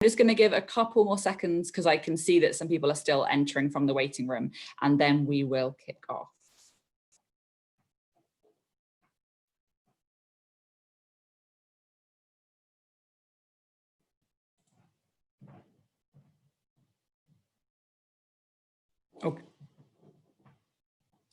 just going to give a couple more seconds because I can see that some people are still entering from the waiting room, and then we will kick off.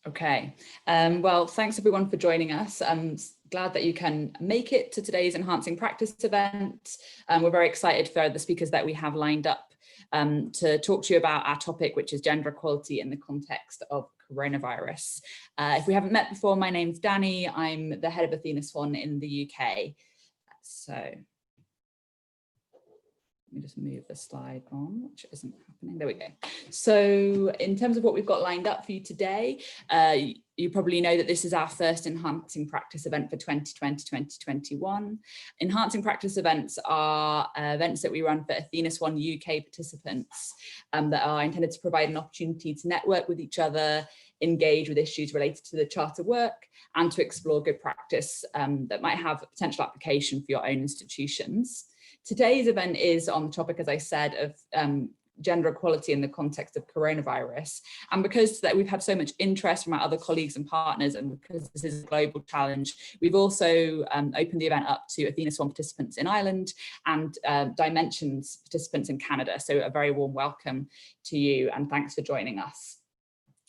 Okay. Well, thanks everyone for joining us. I'm glad that you can make it to today's Enhancing Practice event. We're very excited for the speakers that we have lined up to talk to you about our topic, which is gender equality in the context of coronavirus. If we haven't met before, my name's Danny. I'm the head of Athena SWAN in the UK. So let me just move the slide on, which isn't happening. There we go. So in terms of what we've got lined up for you today, you probably know that this is our first Enhancing Practice event for 2020-2021. Enhancing Practice events are events that we run for Athena SWAN UK participants that are intended to provide an opportunity to network with each other, engage with issues related to the Charter work, and to explore good practice that might have a potential application for your own institutions. Today's event is on the topic, as I said, of gender equality in the context of coronavirus. And because we've had so much interest from our other colleagues and partners, and because this is a global challenge, we've also opened the event up to Athena SWAN participants in Ireland and Dimensions participants in Canada. So a very warm welcome to you, and thanks for joining us.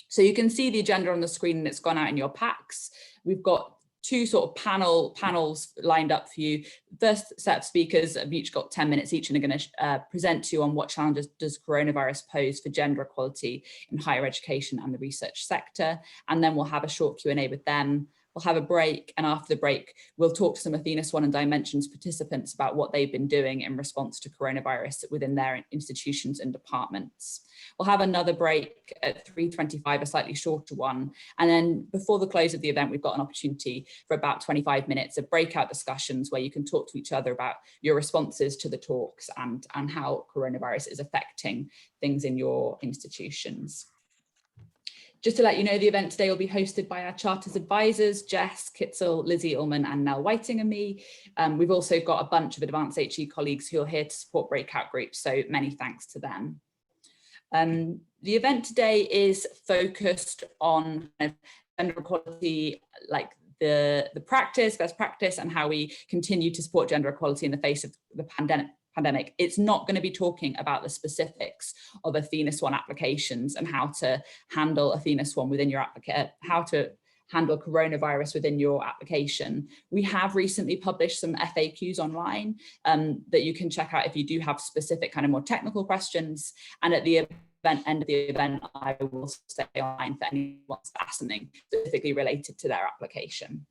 So you can see the agenda on the screen, and it's gone out in your packs. We've got two sort of panels lined up for you. First set of speakers have each got 10 minutes each and are going to present to you on what challenges does coronavirus pose for gender equality in higher education and the research sector. And then we'll have a short Q&A with them. We'll have a break, and after the break, we'll talk to some Athena SWAN and Dimensions participants about what they've been doing in response to coronavirus within their institutions and departments. We'll have another break at 3:25, a slightly shorter one. And then before the close of the event, we've got an opportunity for about 25 minutes of breakout discussions where you can talk to each other about your responses to the talks and how coronavirus is affecting things in your institutions. Just to let you know, the event today will be hosted by our Charters advisors, Jess Kitzel, Lizzie Ullman and Nell Whiting and me. We've also got a bunch of Advanced HE colleagues who are here to support breakout groups, so many thanks to them. The event today is focused on gender equality, like the practice, best practice, and how we continue to support gender equality in the face of the pandemic. It's not going to be talking about the specifics of Athena SWAN applications and how to handle Athena SWAN within your application, how to handle coronavirus within your application. We have recently published some FAQs online that you can check out if you do have specific kind of more technical questions. And at the end of the event, I will stay online for anyone who wants to ask something specifically related to their application.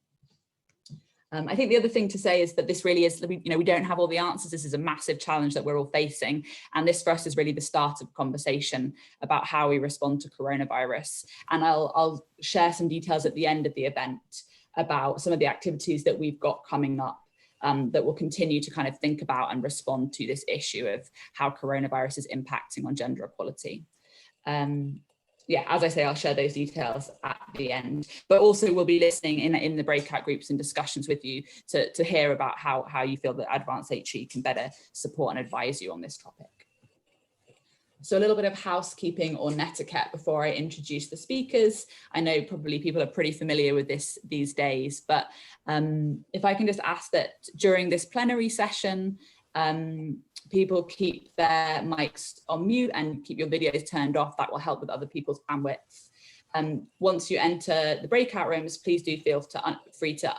I think the other thing to say is that this really is, we don't have all the answers. This is a massive challenge that we're all facing. And this for us is really the start of a conversation about how we respond to coronavirus. And I'll share some details at the end of the event about some of the activities that we've got coming up that will continue to kind of think about and respond to this issue of how coronavirus is impacting on gender equality. Yeah, as I say, I'll share those details at the end, but also we'll be listening in the breakout groups and discussions with you to hear about how you feel that Advanced HE can better support and advise you on this topic. So a little bit of housekeeping or netiquette before I introduce the speakers. I know probably people are pretty familiar with this these days, but if I can just ask that during this plenary session, people keep their mics on mute and keep your videos turned off. That will help with other people's bandwidth. Once you enter the breakout rooms, please do feel free to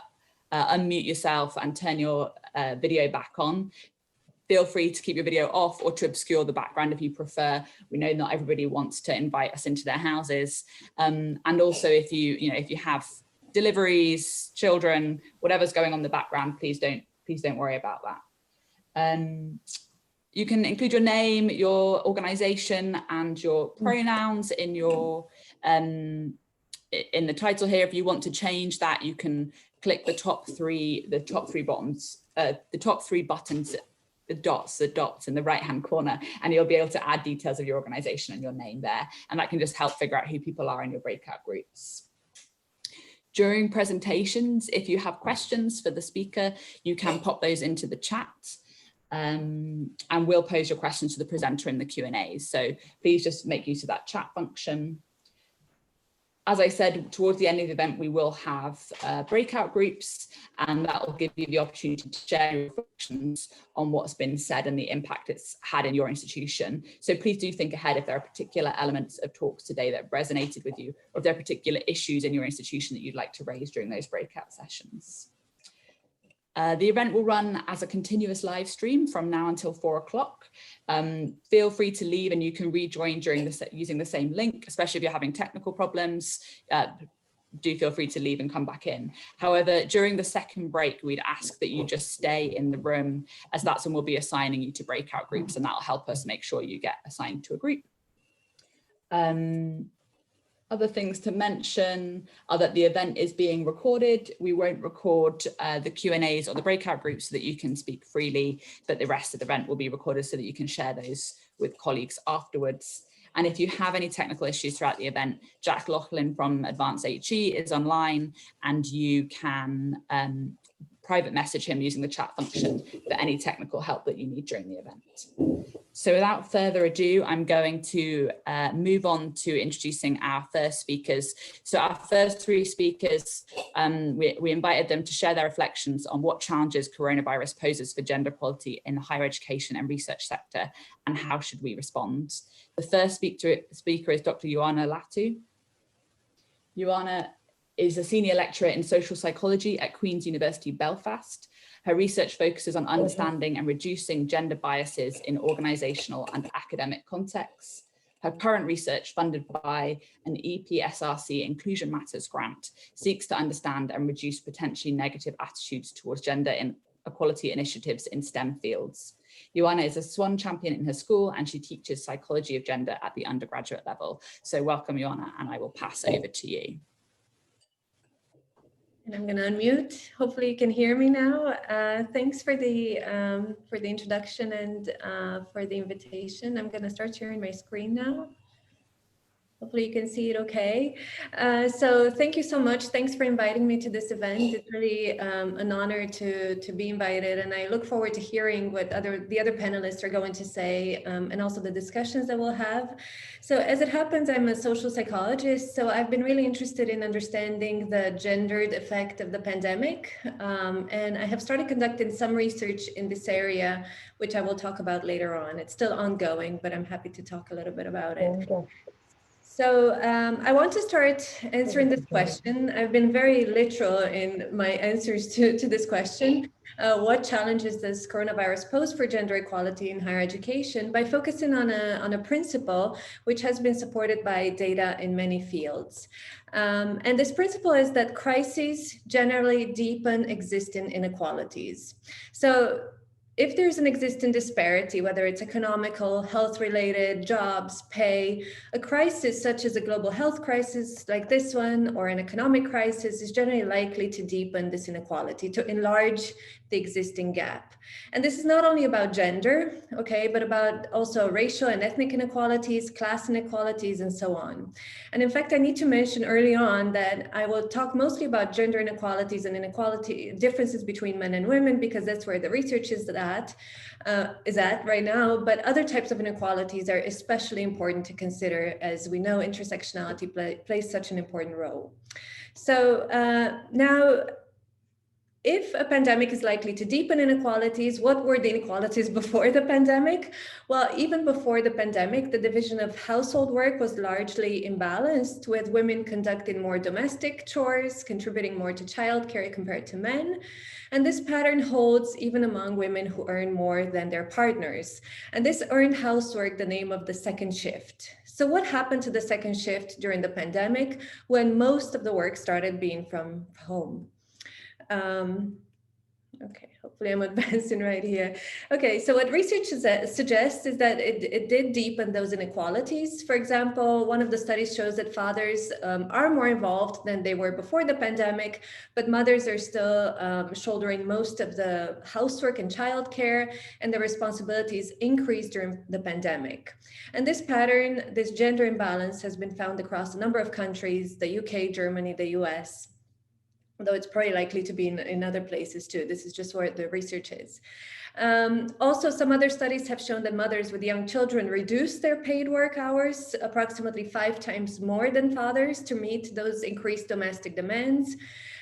unmute yourself and turn your video back on. Feel free to keep your video off or to obscure the background if you prefer. We know not everybody wants to invite us into their houses. And also if you have deliveries, children, whatever's going on in the background, please don't worry about that. You can include your name, your organization and your pronouns in your in the title here. If you want to change that, you can click the top three buttons, the dots in the right hand corner, and you'll be able to add details of your organization and your name there. And that can just help figure out who people are in your breakout groups. During presentations, if you have questions for the speaker, you can pop those into the chat. And we'll pose your questions to the presenter in the Q&As. So please just make use of that chat function. As I said, towards the end of the event, we will have breakout groups, and that will give you the opportunity to share your reflections on what's been said and the impact it's had in your institution. So please do think ahead if there are particular elements of talks today that resonated with you, or if there are particular issues in your institution that you'd like to raise during those breakout sessions. The event will run as a continuous live stream from now until 4 o'clock. Feel free to leave and you can rejoin during using the same link, especially if you're having technical problems. Do feel free to leave and come back in. However, during the second break, we'd ask that you just stay in the room, as that's when we'll be assigning you to breakout groups, and that'll help us make sure you get assigned to a group. Other things to mention are that the event is being recorded. We won't record the Q&As or the breakout groups so that you can speak freely, but the rest of the event will be recorded so that you can share those with colleagues afterwards. And if you have any technical issues throughout the event, Jack Laughlin from Advanced HE is online, and you can private message him using the chat function for any technical help that you need during the event. So without further ado, I'm going to move on to introducing our first speakers. So our first three speakers, we invited them to share their reflections on what challenges coronavirus poses for gender equality in the higher education and research sector, and how should we respond. The first speaker is Dr. Ioana Latu. Ioana is a senior lecturer in social psychology at Queen's University Belfast. Her research focuses on understanding and reducing gender biases in organisational and academic contexts. Her current research, funded by an EPSRC Inclusion Matters grant, seeks to understand and reduce potentially negative attitudes towards gender equality initiatives in STEM fields. Ioana is a SWAN champion in her school, and she teaches psychology of gender at the undergraduate level. So welcome, Ioana, and I will pass over to you. And I'm going to unmute. Hopefully you can hear me now. Thanks for the introduction and for the invitation. I'm going to start sharing my screen now. Hopefully you can see it okay. So thank you so much. Thanks for inviting me to this event. It's really an honor to be invited, and I look forward to hearing what the other panelists are going to say, and also the discussions that we'll have. So as it happens, I'm a social psychologist, so I've been really interested in understanding the gendered effect of the pandemic, and I have started conducting some research in this area, which I will talk about later on. It's still ongoing, but I'm happy to talk a little bit about it. So I want to start answering this question. I've been very literal in my answers to this question. What challenges does coronavirus pose for gender equality in higher education, by focusing on a principle which has been supported by data in many fields. And this principle is that crises generally deepen existing inequalities. So if there's an existing disparity, whether it's economical, health-related, jobs, pay, a crisis such as a global health crisis like this one, or an economic crisis, is generally likely to deepen this inequality, to enlarge the existing gap. And this is not only about gender, okay, but about also racial and ethnic inequalities, class inequalities, and so on. And in fact, I need to mention early on that I will talk mostly about gender inequalities and differences between men and women, because that's where the research is at right now. But other types of inequalities are especially important to consider, as we know intersectionality plays such an important role. So now, if a pandemic is likely to deepen inequalities, what were the inequalities before the pandemic? Well, even before the pandemic, the division of household work was largely imbalanced, with women conducting more domestic chores, contributing more to childcare compared to men. And this pattern holds even among women who earn more than their partners. And this earned housework the name of the second shift. So what happened to the second shift during the pandemic, when most of the work started being from home? Okay, hopefully I'm advancing right here. Okay, so what research suggests is that it did deepen those inequalities. For example, one of the studies shows that fathers are more involved than they were before the pandemic, but mothers are still shouldering most of the housework and childcare, and the responsibilities increased during the pandemic. And this pattern, this gender imbalance, has been found across a number of countries: the UK, Germany, the US. although it's probably likely to be in other places too. This is just where the research is. Also, some other studies have shown that mothers with young children reduce their paid work hours approximately 5 times more than fathers to meet those increased domestic demands.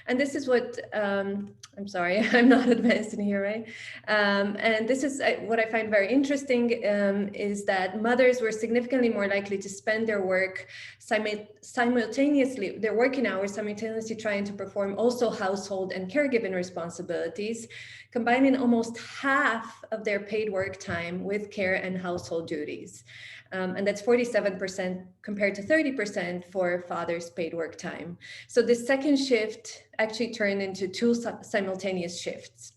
And this is what, I'm sorry, I'm not advanced in here, right? And this is what I find very interesting is that mothers were significantly more likely to spend their work simultaneously, their working hours simultaneously trying to perform also household and caregiving responsibilities, combining almost half of their paid work time with care and household duties. And that's 47% compared to 30% for fathers' paid work time. So this second shift actually turned into 2 simultaneous shifts.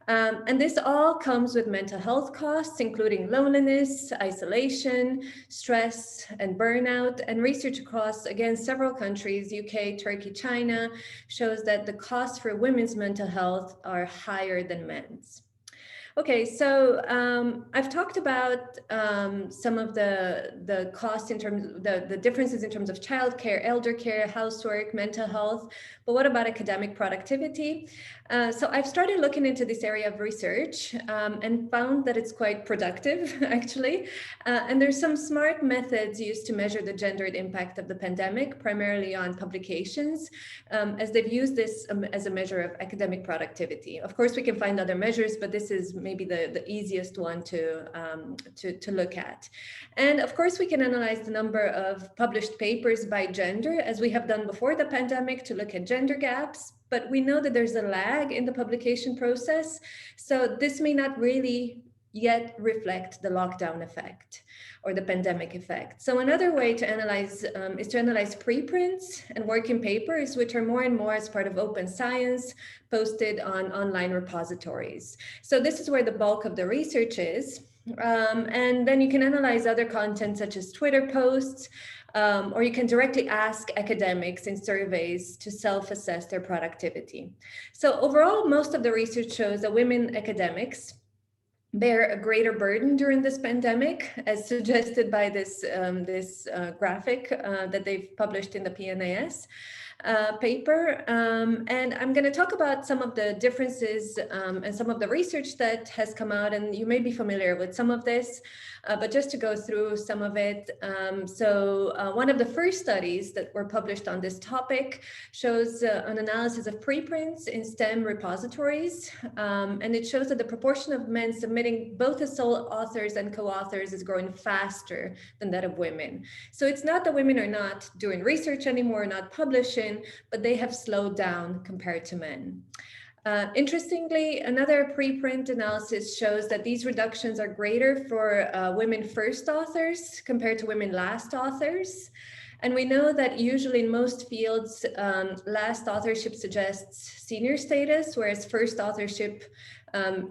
And this all comes with mental health costs, including loneliness, isolation, stress, and burnout. And research across, again, several countries, UK, Turkey, China, shows that the costs for women's mental health are higher than men's. Okay, so I've talked about some of the costs in terms of the differences in terms of childcare, elder care, housework, mental health, but what about academic productivity? So I've started looking into this area of research and found that it's quite productive, actually. And there's some smart methods used to measure the gendered impact of the pandemic, primarily on publications, as they've used this as a measure of academic productivity. Of course, we can find other measures, but this is maybe the easiest one to look at. And of course, we can analyze the number of published papers by gender, as we have done before the pandemic, to look at gender gaps. But we know that there's a lag in the publication process. So this may not really yet reflect the lockdown effect or the pandemic effect. So another way to analyze is to analyze preprints and working papers, which are more and more as part of open science, posted on online repositories. So this is where the bulk of the research is. And then you can analyze other content such as Twitter posts, or you can directly ask academics in surveys to self-assess their productivity. So overall, most of the research shows that women academics bear a greater burden during this pandemic, as suggested by this graphic that they've published in the PNAS paper. And I'm going to talk about some of the differences and some of the research that has come out, and you may be familiar with some of this, but just to go through some of it. One of the first studies that were published on this topic shows an analysis of preprints in STEM repositories, and it shows that the proportion of men submitting both as sole authors and co-authors is growing faster than that of women. So it's not that women are not doing research anymore, not publishing, but they have slowed down compared to men. Interestingly, another preprint analysis shows that these reductions are greater for women first authors compared to women last authors. And we know that usually in most fields, last authorship suggests senior status, whereas first authorship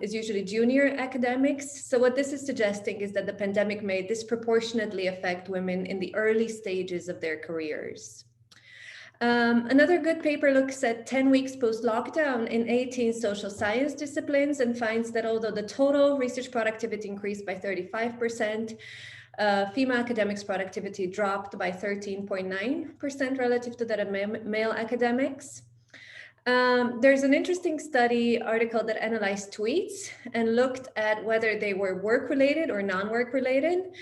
is usually junior academics. So what this is suggesting is that the pandemic may disproportionately affect women in the early stages of their careers. Another good paper looks at 10 weeks post-lockdown in 18 social science disciplines and finds that although the total research productivity increased by 35%, female academics' productivity dropped by 13.9% relative to that of male academics. There's an interesting study article that analyzed tweets and looked at whether they were work-related or non-work related.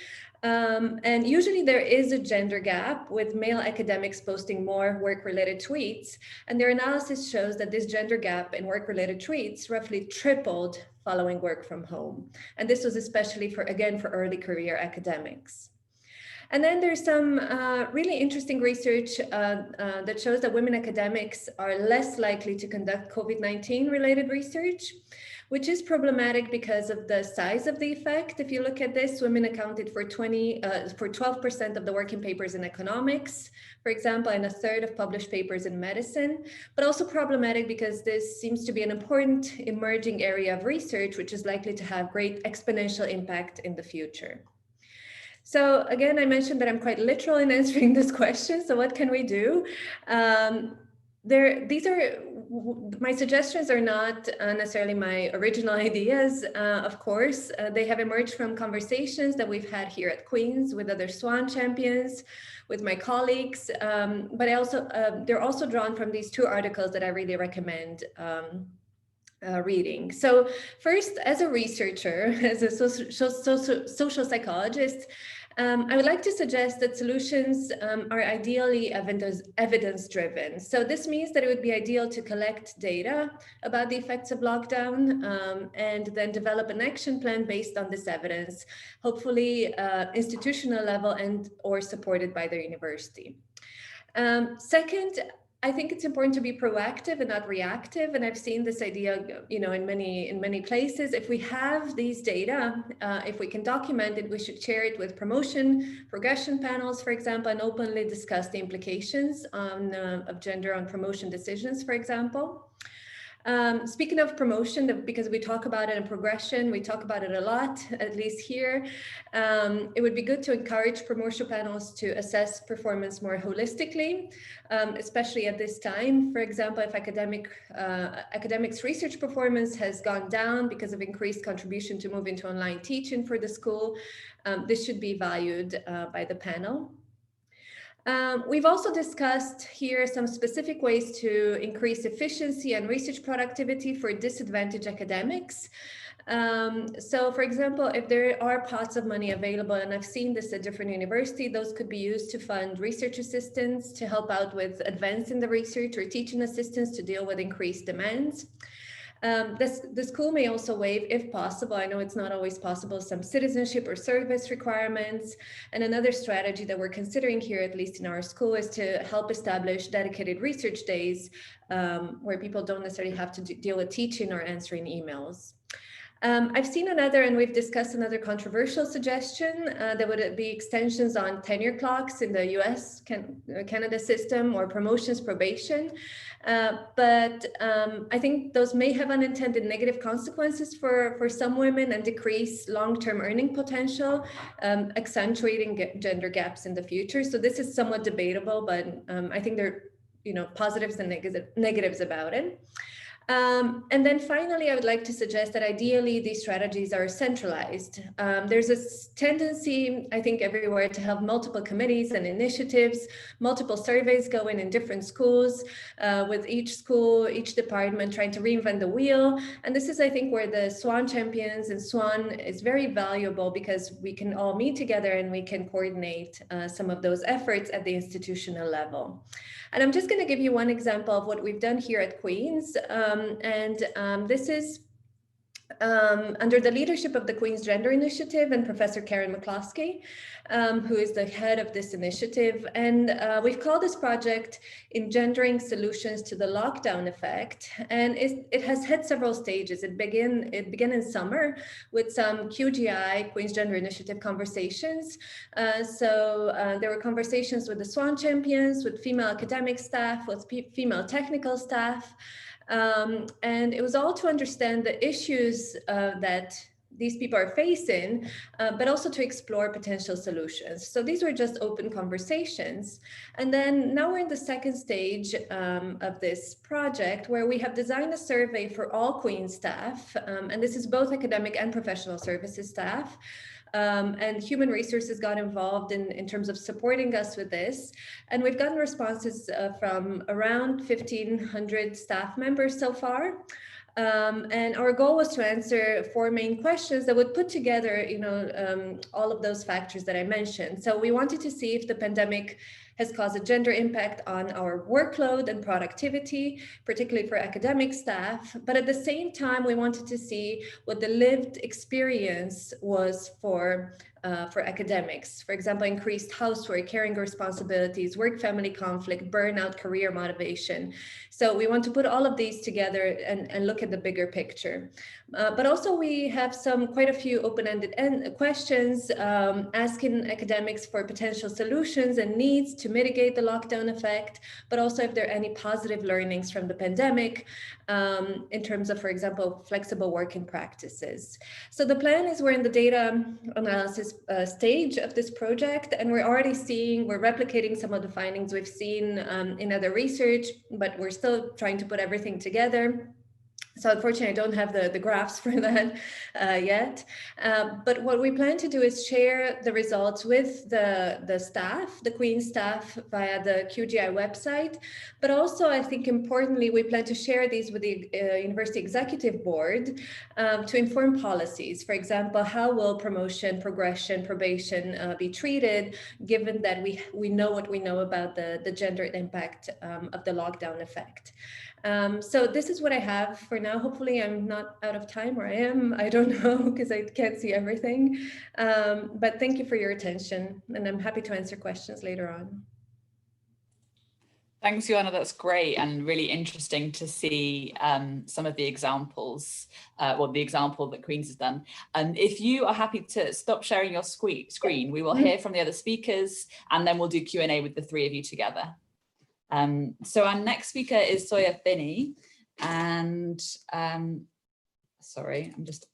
And usually there is a gender gap, with male academics posting more work-related tweets. And their analysis shows that this gender gap in work-related tweets roughly tripled following work from home. And this was especially for early career academics. And then there's some really interesting research that shows that women academics are less likely to conduct COVID-19 related research, which is problematic because of the size of the effect. If you look at this, women accounted for 12% of the working papers in economics, for example, and a third of published papers in medicine, but also problematic because this seems to be an important emerging area of research, which is likely to have great exponential impact in the future. So again, I mentioned that I'm quite literal in answering this question. So what can we do? these are, my suggestions are not necessarily my original ideas, of course. They have emerged from conversations that we've had here at Queen's with other SWAN champions, with my colleagues, but they're also drawn from these two articles that I really recommend reading. So first, as a researcher, as a social psychologist, I would like to suggest that solutions are ideally evidence-driven. So this means that it would be ideal to collect data about the effects of lockdown and then develop an action plan based on this evidence, hopefully institutional level and or supported by the university. Second, I think it's important to be proactive and not reactive. And I've seen this idea, in many places. If we have these data, if we can document it, we should share it with promotion, progression panels, for example, and openly discuss the implications of gender on promotion decisions, for example. Speaking of promotion, because we talk about it in progression, we talk about it a lot, at least here, it would be good to encourage promotion panels to assess performance more holistically, especially at this time. For example, if academics research performance has gone down because of increased contribution to move into online teaching for the school, this should be valued by the panel. We've also discussed here some specific ways to increase efficiency and research productivity for disadvantaged academics. So for example, if there are pots of money available, and I've seen this at different universities, those could be used to fund research assistants to help out with advancing the research, or teaching assistants to deal with increased demands. The school may also waive, if possible, I know it's not always possible, some citizenship or service requirements. And another strategy that we're considering here, at least in our school, is to help establish dedicated research days where people don't necessarily have to deal with teaching or answering emails. I've seen another, and we've discussed another controversial suggestion that would be extensions on tenure clocks in the US, Canada system, or promotions probation. But I think those may have unintended negative consequences for some women and decrease long-term earning potential, accentuating gender gaps in the future. So this is somewhat debatable, but I think there are positives and negatives about it. And then finally, I would like to suggest that ideally these strategies are centralized. There's a tendency, I think, everywhere to have multiple committees and initiatives, multiple surveys going in different schools, with each school, each department trying to reinvent the wheel. And this is, I think, where the SWAN champions and SWAN is very valuable, because we can all meet together and we can coordinate some of those efforts at the institutional level. And I'm just going to give you one example of what we've done here at Queen's. This is under the leadership of the Queen's Gender Initiative and Professor Karen McCloskey, who is the head of this initiative. And we've called this project Engendering Solutions to the Lockdown Effect. And it has had several stages. It began in summer with some QGI, Queen's Gender Initiative, conversations. There were conversations with the SWAN champions, with female academic staff, with female technical staff. And it was all to understand the issues that these people are facing, but also to explore potential solutions. So these were just open conversations. And then now we're in the second stage of this project, where we have designed a survey for all Queen's staff. And this is both academic and professional services staff. And human resources got involved in terms of supporting us with this. And we've gotten responses from around 1,500 staff members so far. And our goal was to answer 4 main questions that would put together, all of those factors that I mentioned. So we wanted to see if the pandemic has caused a gender impact on our workload and productivity, particularly for academic staff. But at the same time, we wanted to see what the lived experience was for academics. For example, increased housework, caring responsibilities, work-family conflict, burnout, career motivation. So we want to put all of these together and look at the bigger picture. But also we have quite a few open-ended questions asking academics for potential solutions and needs to mitigate the lockdown effect, but also if there are any positive learnings from the pandemic in terms of, for example, flexible working practices. So the plan is we're in the data analysis stage of this project, and we're already seeing, we're replicating some of the findings we've seen in other research, but we're still trying to put everything together. So unfortunately, I don't have the graphs for that yet. But what we plan to do is share the results with the staff, the Queen's staff, via the QGI website. But also, I think importantly, we plan to share these with the University Executive Board to inform policies. For example, how will promotion, progression, probation be treated, given that we know what we know about the gender impact of the lockdown effect. So this is what I have for now. Hopefully I'm not out of time, or I am, I don't know, because I can't see everything. But thank you for your attention, and I'm happy to answer questions later on. Thanks, Joanna, that's great and really interesting to see some of the examples, well, the example that Queen's has done. If you are happy to stop sharing your screen, we will hear from the other speakers, and then we'll do Q&A with the three of you together. So our next speaker is Soya Finney, and sorry, I'm just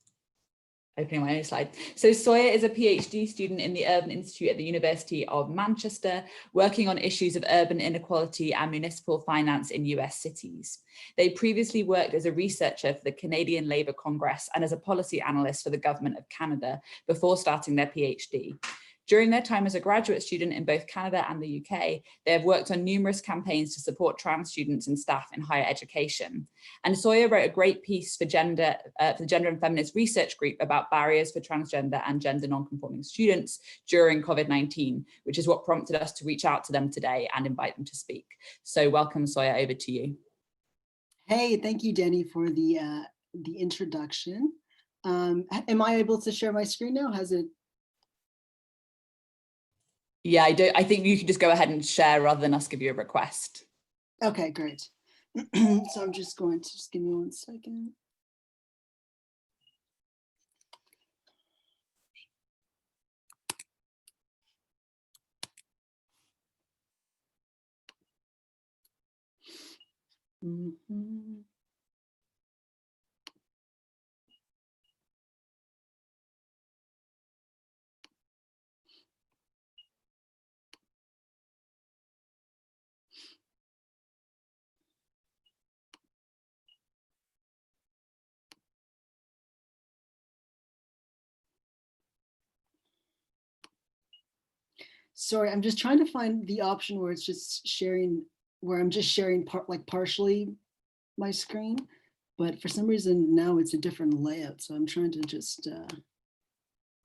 opening my own slide. So Soya is a PhD student in the Urban Institute at the University of Manchester, working on issues of urban inequality and municipal finance in US cities. They previously worked as a researcher for the Canadian Labour Congress and as a policy analyst for the Government of Canada before starting their PhD. During their time as a graduate student in both Canada and the UK, they have worked on numerous campaigns to support trans students and staff in higher education. And Soya wrote a great piece for the Gender and Feminist Research Group about barriers for transgender and gender non-conforming students during COVID-19, which is what prompted us to reach out to them today and invite them to speak. So welcome, Soya, over to you. Hey, thank you, Denny, for the introduction. Am I able to share my screen now? Has it? Yeah, I think you can just go ahead and share rather than us give you a request. Okay, great. So I'm just going to, just give me 1 second. Mm-hmm. Sorry, I'm just trying to find the option where it's just sharing, where I'm just sharing partially my screen, but for some reason now it's a different layout. So I'm trying to just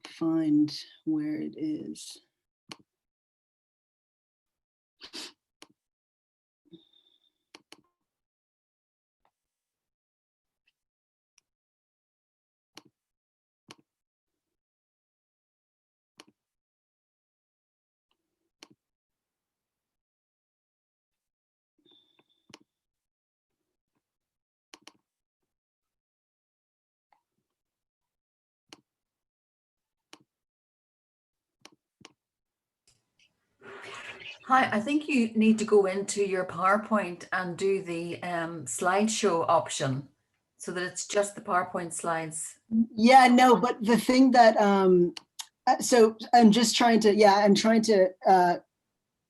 find where it is. Hi, I think you need to go into your PowerPoint and do the slideshow option so that it's just the PowerPoint slides. Yeah, no, but the thing that, so I'm just trying to, yeah, I'm trying to,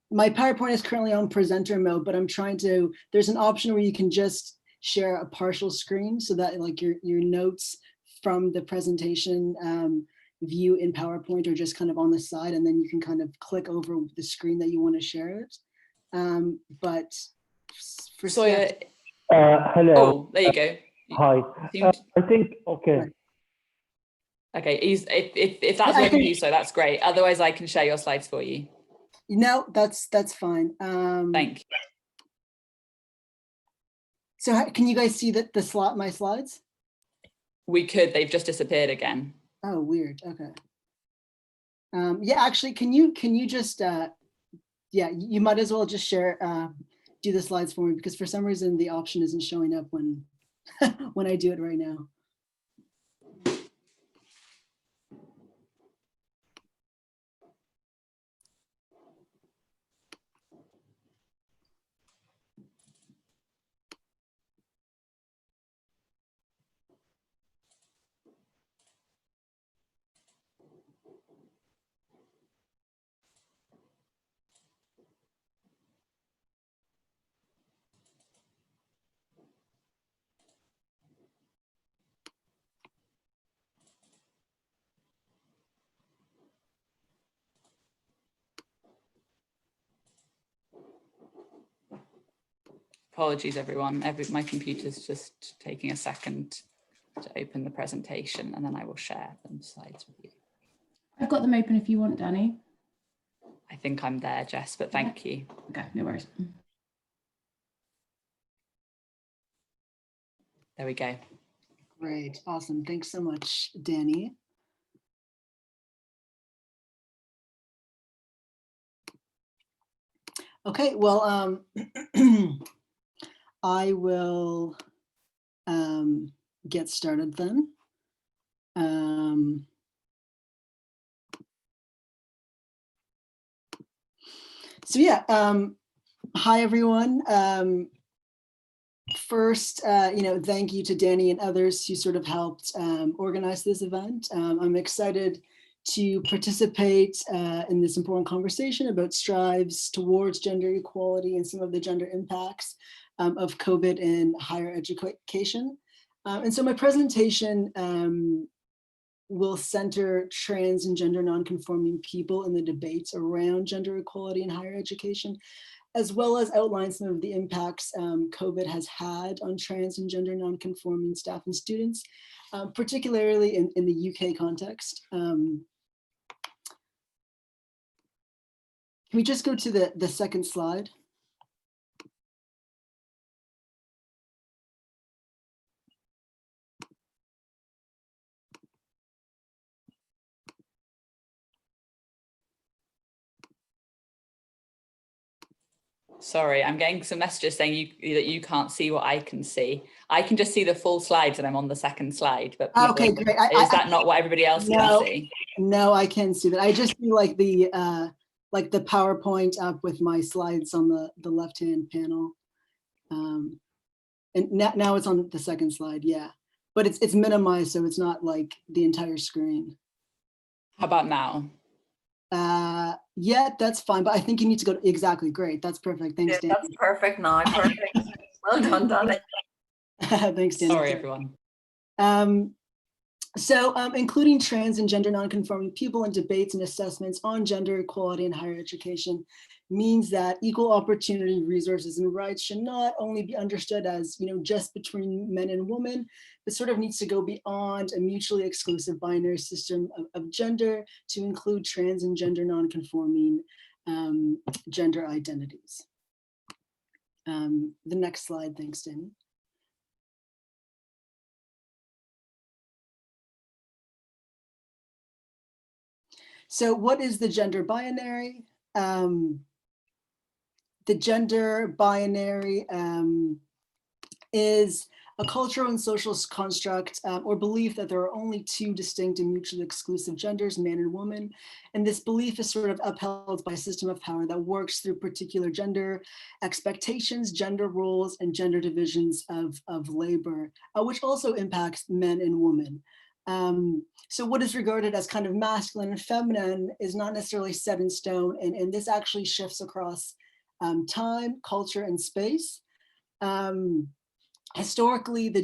my PowerPoint is currently on presenter mode, but I'm trying to, there's an option where you can just share a partial screen so that like your notes from the presentation view in PowerPoint are just kind of on the side, and then you can kind of click over the screen that you want to share it. But for Soya, hello. oh, there you go. Hi. I think, okay. Okay, if that's working for you, so that's great. Otherwise, I can share your slides for you. No, that's fine. Thank you. So can you guys see that my slides? We could, they've just disappeared again. Oh, weird. Okay. Yeah, actually, can you just, yeah, you might as well just share, do the slides for me, because for some reason the option isn't showing up when, when I do it right now. Apologies, everyone. My computer's just taking a second to open the presentation, and then I will share them slides with you. I've got them open if you want, Danny. I think I'm there, Jess, but thank you. Okay, no worries. There we go. Great, awesome. Thanks so much, Danny. Okay, well, I will get started then. So yeah, hi everyone. First, thank you to Danny and others who sort of helped organize this event. I'm excited to participate in this important conversation about strides towards gender equality and some of the gender impacts of COVID in higher education. And so my presentation will center trans and gender nonconforming people in the debates around gender equality in higher education, as well as outline some of the impacts COVID has had on trans and gender nonconforming staff and students, particularly in the UK context. Can we just go to the second slide? Sorry, I'm getting some messages saying that you can't see what I can see. I can just see the full slides and I'm on the second slide, but people, okay, great. Is that not what everybody else can see? No, I can see that. I just see like the PowerPoint up with my slides on the left-hand panel. And now it's on the second slide, yeah. But it's minimized, so it's not like the entire screen. How about now? Yeah, that's fine, but I think you need to go exactly. Great, that's perfect. Thanks, Yeah, Dan. that's perfect now. Perfect. Well done, Danny. Thanks, Dan. Sorry, everyone. Including trans and gender nonconforming people in debates and assessments on gender equality in higher education means that equal opportunity, resources, and rights should not only be understood as, just between men and women, but sort of needs to go beyond a mutually exclusive binary system of gender to include trans and gender nonconforming gender identities. The next slide, thanks, Danny. So what is the gender binary? The gender binary is a cultural and social construct or belief that there are only two distinct and mutually exclusive genders, man and woman. And this belief is sort of upheld by a system of power that works through particular gender expectations, gender roles, and gender divisions of labor, which also impacts men and women. So what is regarded as kind of masculine and feminine is not necessarily set in stone, and this actually shifts across time, culture, and space. Historically, the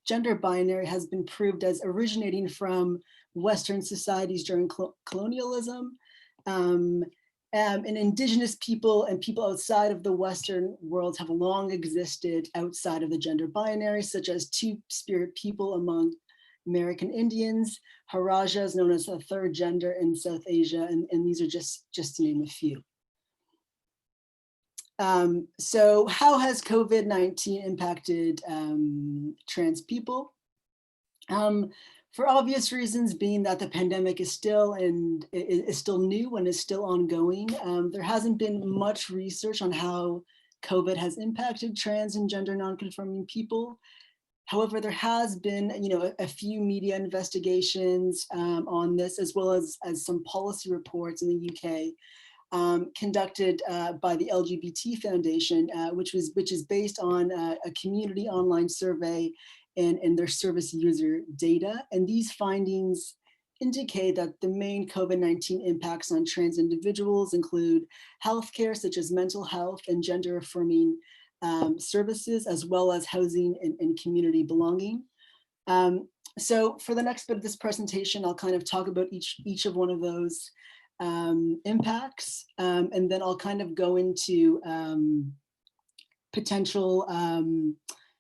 gender binary has been proved as originating from Western societies during colonialism. And indigenous people and people outside of the Western world have long existed outside of the gender binary, such as two-spirit people among American Indians, Harajas, known as the third gender in South Asia, and these are just to name a few. So how has COVID-19 impacted trans people? For obvious reasons, being that the pandemic is still new and is still ongoing, there hasn't been much research on how COVID has impacted trans and gender nonconforming people. However, there has been, a few media investigations on this, as well as some policy reports in the UK conducted by the LGBT Foundation, which is based on a community online survey and their service user data. And these findings indicate that the main COVID-19 impacts on trans individuals include healthcare, such as mental health and gender affirming services, as well as housing and community belonging. So for the next bit of this presentation, I'll kind of talk about each of one of those impacts, and then I'll kind of go into potential,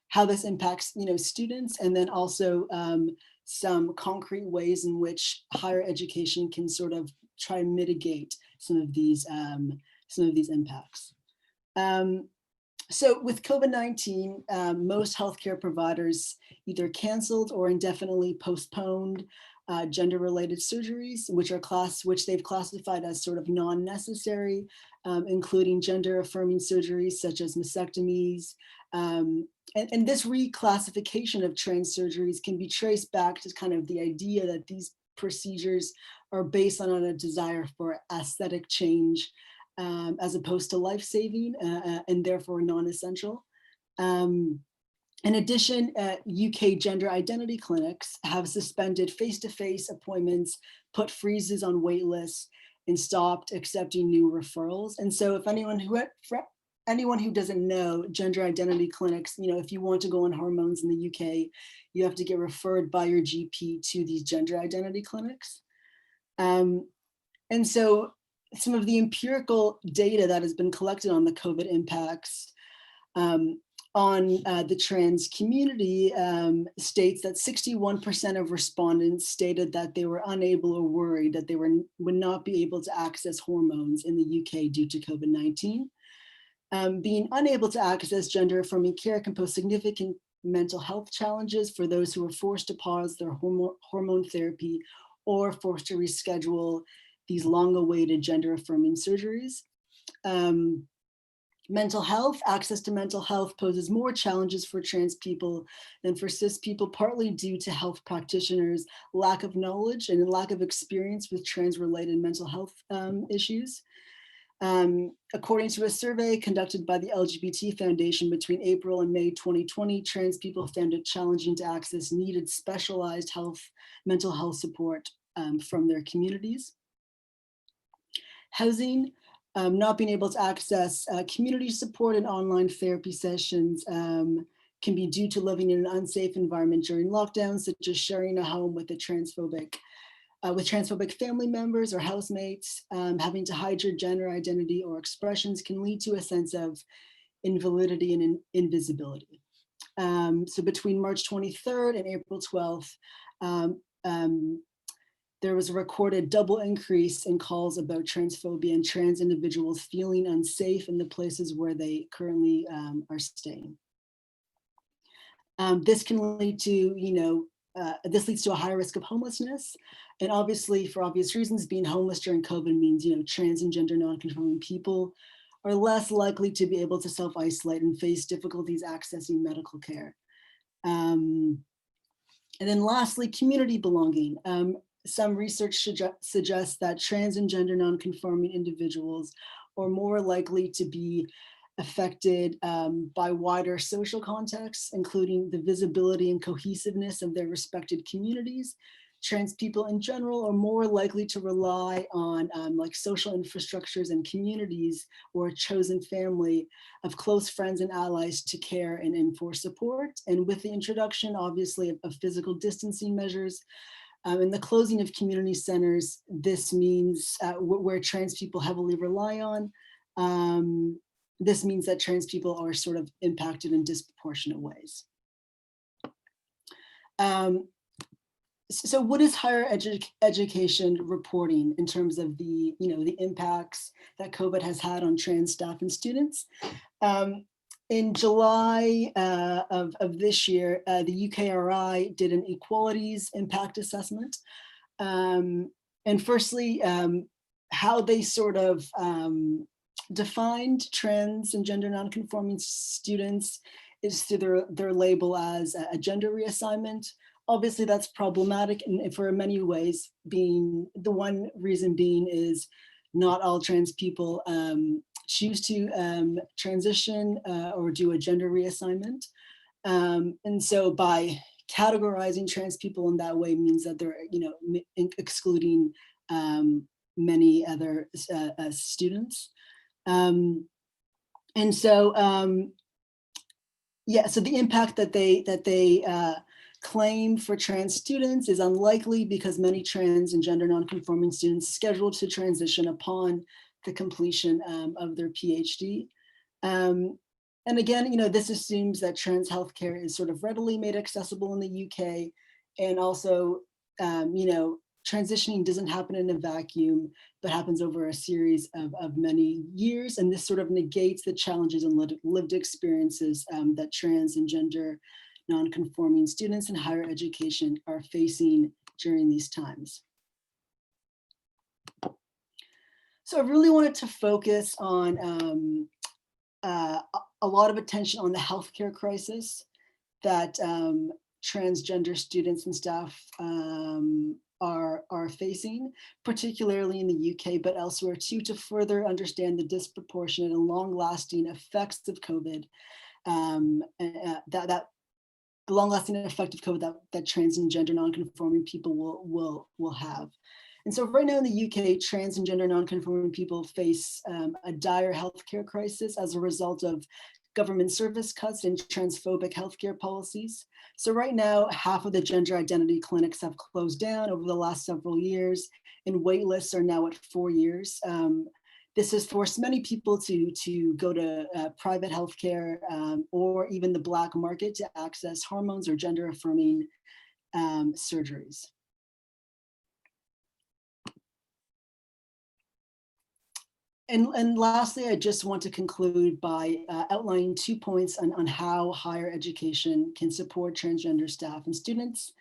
how this impacts, students, and then also some concrete ways in which higher education can sort of try and mitigate some of these impacts. So with COVID-19, most healthcare providers either canceled or indefinitely postponed gender-related surgeries, which they've classified as sort of non-necessary, including gender-affirming surgeries such as mastectomies. And this reclassification of trans surgeries can be traced back to kind of the idea that these procedures are based on a desire for aesthetic change, as opposed to life-saving, and therefore non-essential. In addition, UK gender identity clinics have suspended face-to-face appointments, put freezes on wait lists, and stopped accepting new referrals. And so if anyone who doesn't know, gender identity clinics, if you want to go on hormones in the UK, you have to get referred by your GP to these gender identity clinics. And so some of the empirical data that has been collected on the COVID impacts on the trans community states that 61% of respondents stated that they were unable or worried that they would not be able to access hormones in the UK due to COVID-19. Being unable to access gender-affirming care can pose significant mental health challenges for those who are forced to pause their hormone therapy or forced to reschedule these long-awaited gender-affirming surgeries. Mental health, access to mental health poses more challenges for trans people than for cis people, partly due to health practitioners' lack of knowledge and lack of experience with trans-related mental health issues. According to a survey conducted by the LGBT Foundation between April and May 2020, trans people found it challenging to access needed specialized mental health support from their communities. Housing, not being able to access community support and online therapy sessions can be due to living in an unsafe environment during lockdowns, such as sharing a home with transphobic family members or housemates. Having to hide your gender identity or expressions can lead to a sense of invalidity and invisibility. So between March 23rd and April 12th, there was a recorded double increase in calls about transphobia and trans individuals feeling unsafe in the places where they currently are staying. This can lead to, this leads to a higher risk of homelessness. And obviously, for obvious reasons, being homeless during COVID means, trans and gender non-conforming people are less likely to be able to self-isolate and face difficulties accessing medical care. And then lastly, community belonging. Some research suggests that trans and gender non-conforming individuals are more likely to be affected by wider social contexts, including the visibility and cohesiveness of their respected communities. Trans people in general are more likely to rely on like social infrastructures and communities or a chosen family of close friends and allies to care and for support. And with the introduction, obviously, of physical distancing measures, and the closing of community centers, this means where trans people heavily rely on, this means that trans people are sort of impacted in disproportionate ways. So what is higher education reporting in terms of the, the impacts that COVID has had on trans staff and students? In July of this year, the UKRI did an equalities impact assessment. And firstly, how they sort of defined trans and gender nonconforming students is through their label as a gender reassignment. Obviously, that's problematic, and for many ways, being the one reason being is not all trans people choose to transition or do a gender reassignment. And so by categorizing trans people in that way means that they're, excluding many other students. And so, yeah, so the impact that they claim for trans students is unlikely because many trans and gender nonconforming students scheduled to transition upon the completion of their PhD. And And again, this assumes that trans healthcare is sort of readily made accessible in the UK, and also, transitioning doesn't happen in a vacuum, but happens over a series of many years. And this sort of negates the challenges and lived experiences that trans and gender non-conforming students in higher education are facing during these times. So I really wanted to focus on a lot of attention on the healthcare crisis that transgender students and staff are facing, particularly in the UK, but elsewhere too, to further understand the disproportionate and long-lasting effects of COVID, the long-lasting effect of COVID that trans and gender non-conforming people will have. And so right now in the UK, trans and gender non-conforming people face a dire healthcare crisis as a result of government service cuts and transphobic healthcare policies. So right now, half of the gender identity clinics have closed down over the last several years, and wait lists are now at 4 years. This has forced many people to go to private healthcare or even the black market to access hormones or gender affirming surgeries. And lastly, I just want to conclude by outlining 2 points on how higher education can support transgender staff and students.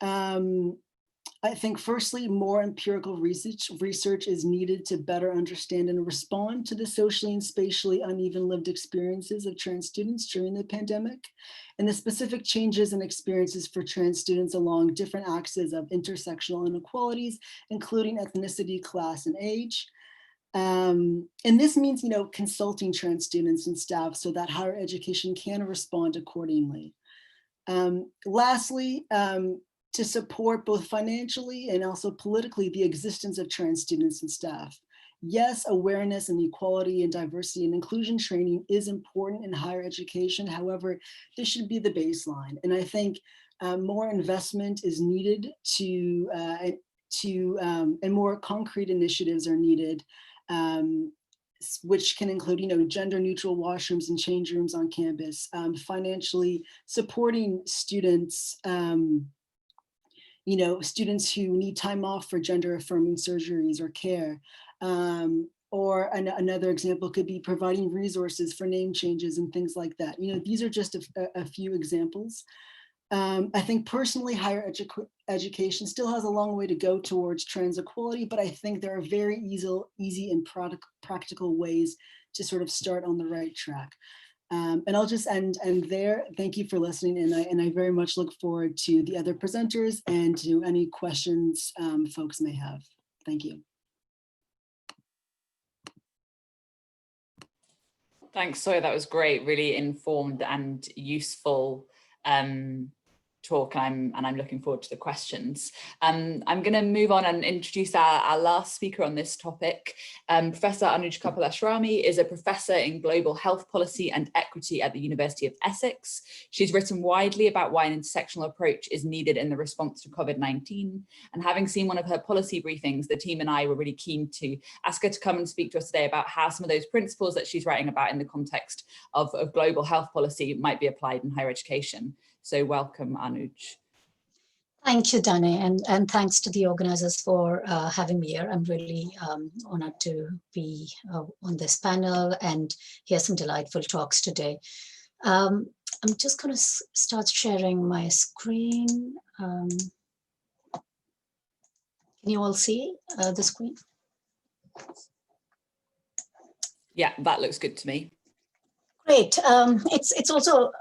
I think firstly, more empirical research is needed to better understand and respond to the socially and spatially uneven lived experiences of trans students during the pandemic, and the specific changes and experiences for trans students along different axes of intersectional inequalities, including ethnicity, class, and age. And this means, consulting trans students and staff so that higher education can respond accordingly. Lastly, to support both financially and also politically the existence of trans students and staff. Yes, awareness and equality and diversity and inclusion training is important in higher education. However, this should be the baseline. And I think more investment is needed and more concrete initiatives are needed, which can include, gender neutral washrooms and change rooms on campus, financially supporting students, students who need time off for gender affirming surgeries or care. Or another example could be providing resources for name changes and things like that. These are just a few examples. I think personally, higher education still has a long way to go towards trans equality, but I think there are very easy and practical ways to sort of start on the right track. And I'll just end there. Thank you for listening, and I very much look forward to the other presenters and to any questions folks may have. Thank you. Thanks, Zoe. That was great, really informed and useful talk, and I'm looking forward to the questions. I'm going to move on and introduce our last speaker on this topic. Professor Anuj Kapil is a professor in global health policy and equity at the University of Essex. She's written widely about why an intersectional approach is needed in the response to COVID-19. And having seen one of her policy briefings, the team and I were really keen to ask her to come and speak to us today about how some of those principles that she's writing about in the context of global health policy might be applied in higher education. So welcome, Anuj. Thank you, Dani, and thanks to the organizers for having me here. I'm really honored to be on this panel and hear some delightful talks today. I'm just going to start sharing my screen. Can you all see the screen? Yeah, that looks good to me. Great. It's also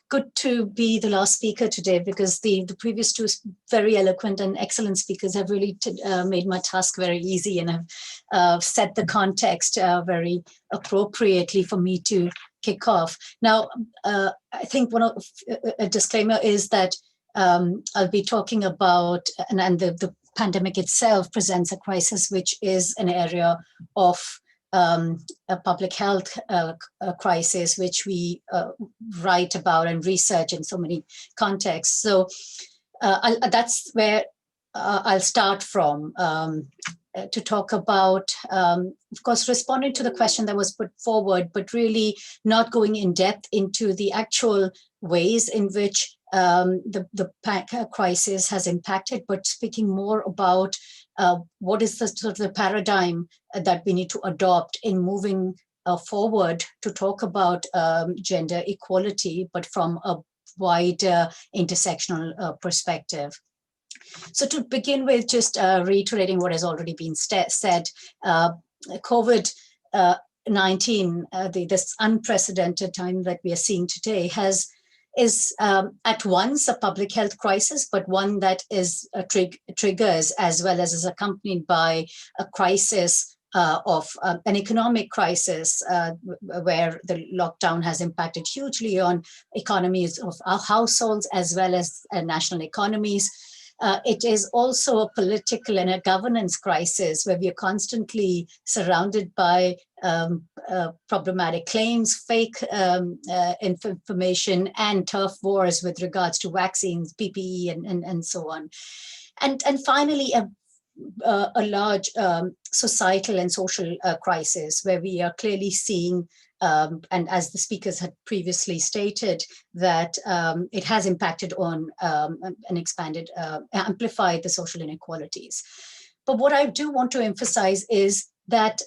good to be the last speaker today, because the previous two very eloquent and excellent speakers have really made my task very easy and have set the context very appropriately for me to kick off. Now, I think a disclaimer is that I'll be talking about, and the pandemic itself presents a crisis, which is an area of a public health crisis, which we write about and research in so many contexts. So that's where I'll start from. to talk about, of course, responding to the question that was put forward, but really not going in depth into the actual ways in which the crisis has impacted, but speaking more about what is the sort of the paradigm that we need to adopt in moving forward to talk about gender equality, but from a wider intersectional perspective. So to begin with, just reiterating what has already been said, COVID-19, this unprecedented time that we are seeing today is at once a public health crisis, but one that is triggers as well as is accompanied by a crisis of an economic crisis where the lockdown has impacted hugely on economies of our households as well as national economies. It is also a political and a governance crisis where we are constantly surrounded by problematic claims, fake information, and turf wars with regards to vaccines, PPE, and so on. And finally, a large societal and social crisis where we are clearly seeing, and as the speakers had previously stated, that it has impacted on and expanded, amplified the social inequalities. But what I do want to emphasize is that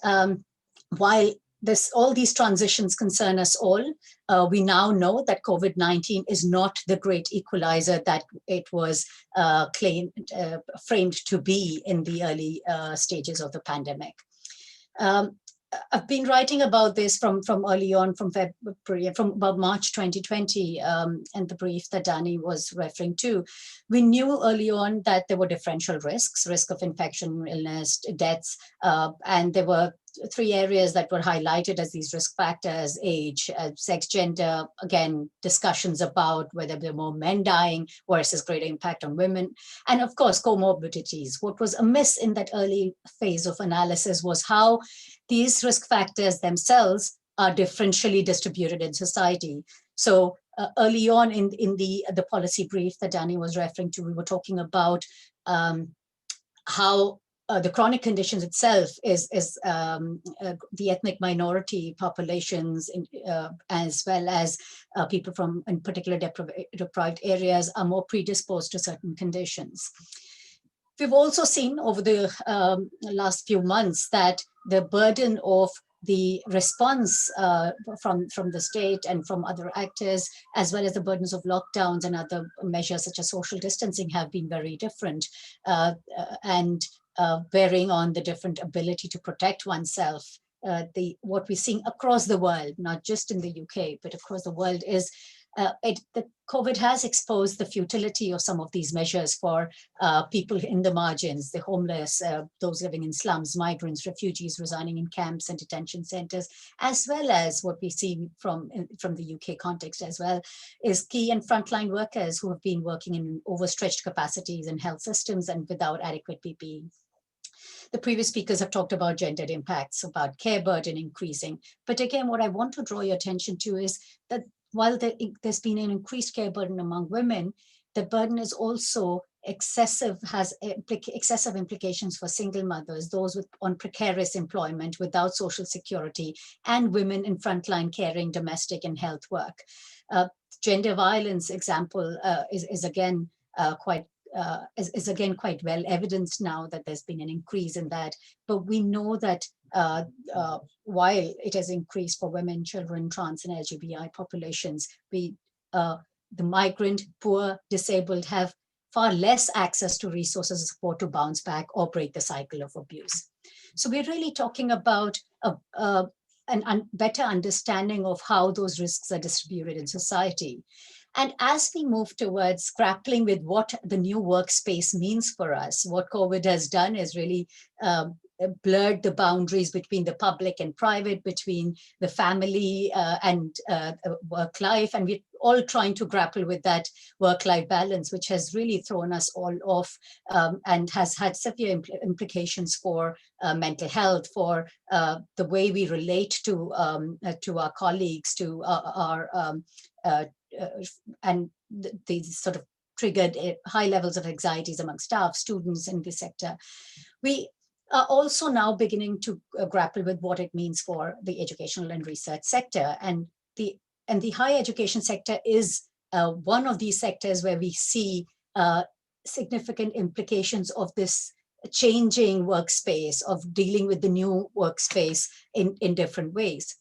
while all these transitions concern us all, we now know that COVID-19 is not the great equalizer that it was framed to be in the early stages of the pandemic. I've been writing about this from early on, from February, from about March 2020, and the brief that Danny was referring to. We knew early on that there were differential risks, risk of infection, illness, deaths, and there were 3 areas that were highlighted as these risk factors: age, sex, gender, again, discussions about whether there were more men dying versus greater impact on women, and of course, comorbidities. What was amiss in that early phase of analysis was how these risk factors themselves are differentially distributed in society. So early on in the policy brief that Danny was referring to, we were talking about how the chronic conditions itself is the ethnic minority populations, as well as people from in particular deprived areas are more predisposed to certain conditions. We've also seen over the last few months that the burden of the response from the state and from other actors, as well as the burdens of lockdowns and other measures such as social distancing, have been very different and bearing on the different ability to protect oneself. What we're seeing across the world, not just in the UK, but across the world, is the COVID has exposed the futility of some of these measures for people in the margins, the homeless, those living in slums, migrants, refugees residing in camps and detention centers, as well as what we see from the UK context as well, is key and frontline workers who have been working in overstretched capacities in health systems and without adequate PPE. The previous speakers have talked about gendered impacts, about care burden increasing. But again, what I want to draw your attention to is that while there's been an increased care burden among women, the burden is also excessive, has excessive implications for single mothers, those on precarious employment without social security, and women in frontline caring, domestic and health work. Gender violence example is again quite well evidenced now that there's been an increase in that. But we know that while it has increased for women, children, trans and LGBTI populations, the migrant, poor, disabled have far less access to resources and support to bounce back or break the cycle of abuse. So we're really talking about a better understanding of how those risks are distributed in society. And as we move towards grappling with what the new workspace means for us, what COVID has done is really blurred the boundaries between the public and private, between the family and work life. And we're all trying to grapple with that work-life balance, which has really thrown us all off and has had severe implications for mental health, for the way we relate to our colleagues, to and these sort of triggered high levels of anxieties among staff, students in this sector. We are also now beginning to grapple with what it means for the educational and research sector. And the higher education sector is one of these sectors where we see significant implications of this changing workspace, of dealing with the new workspace in different ways.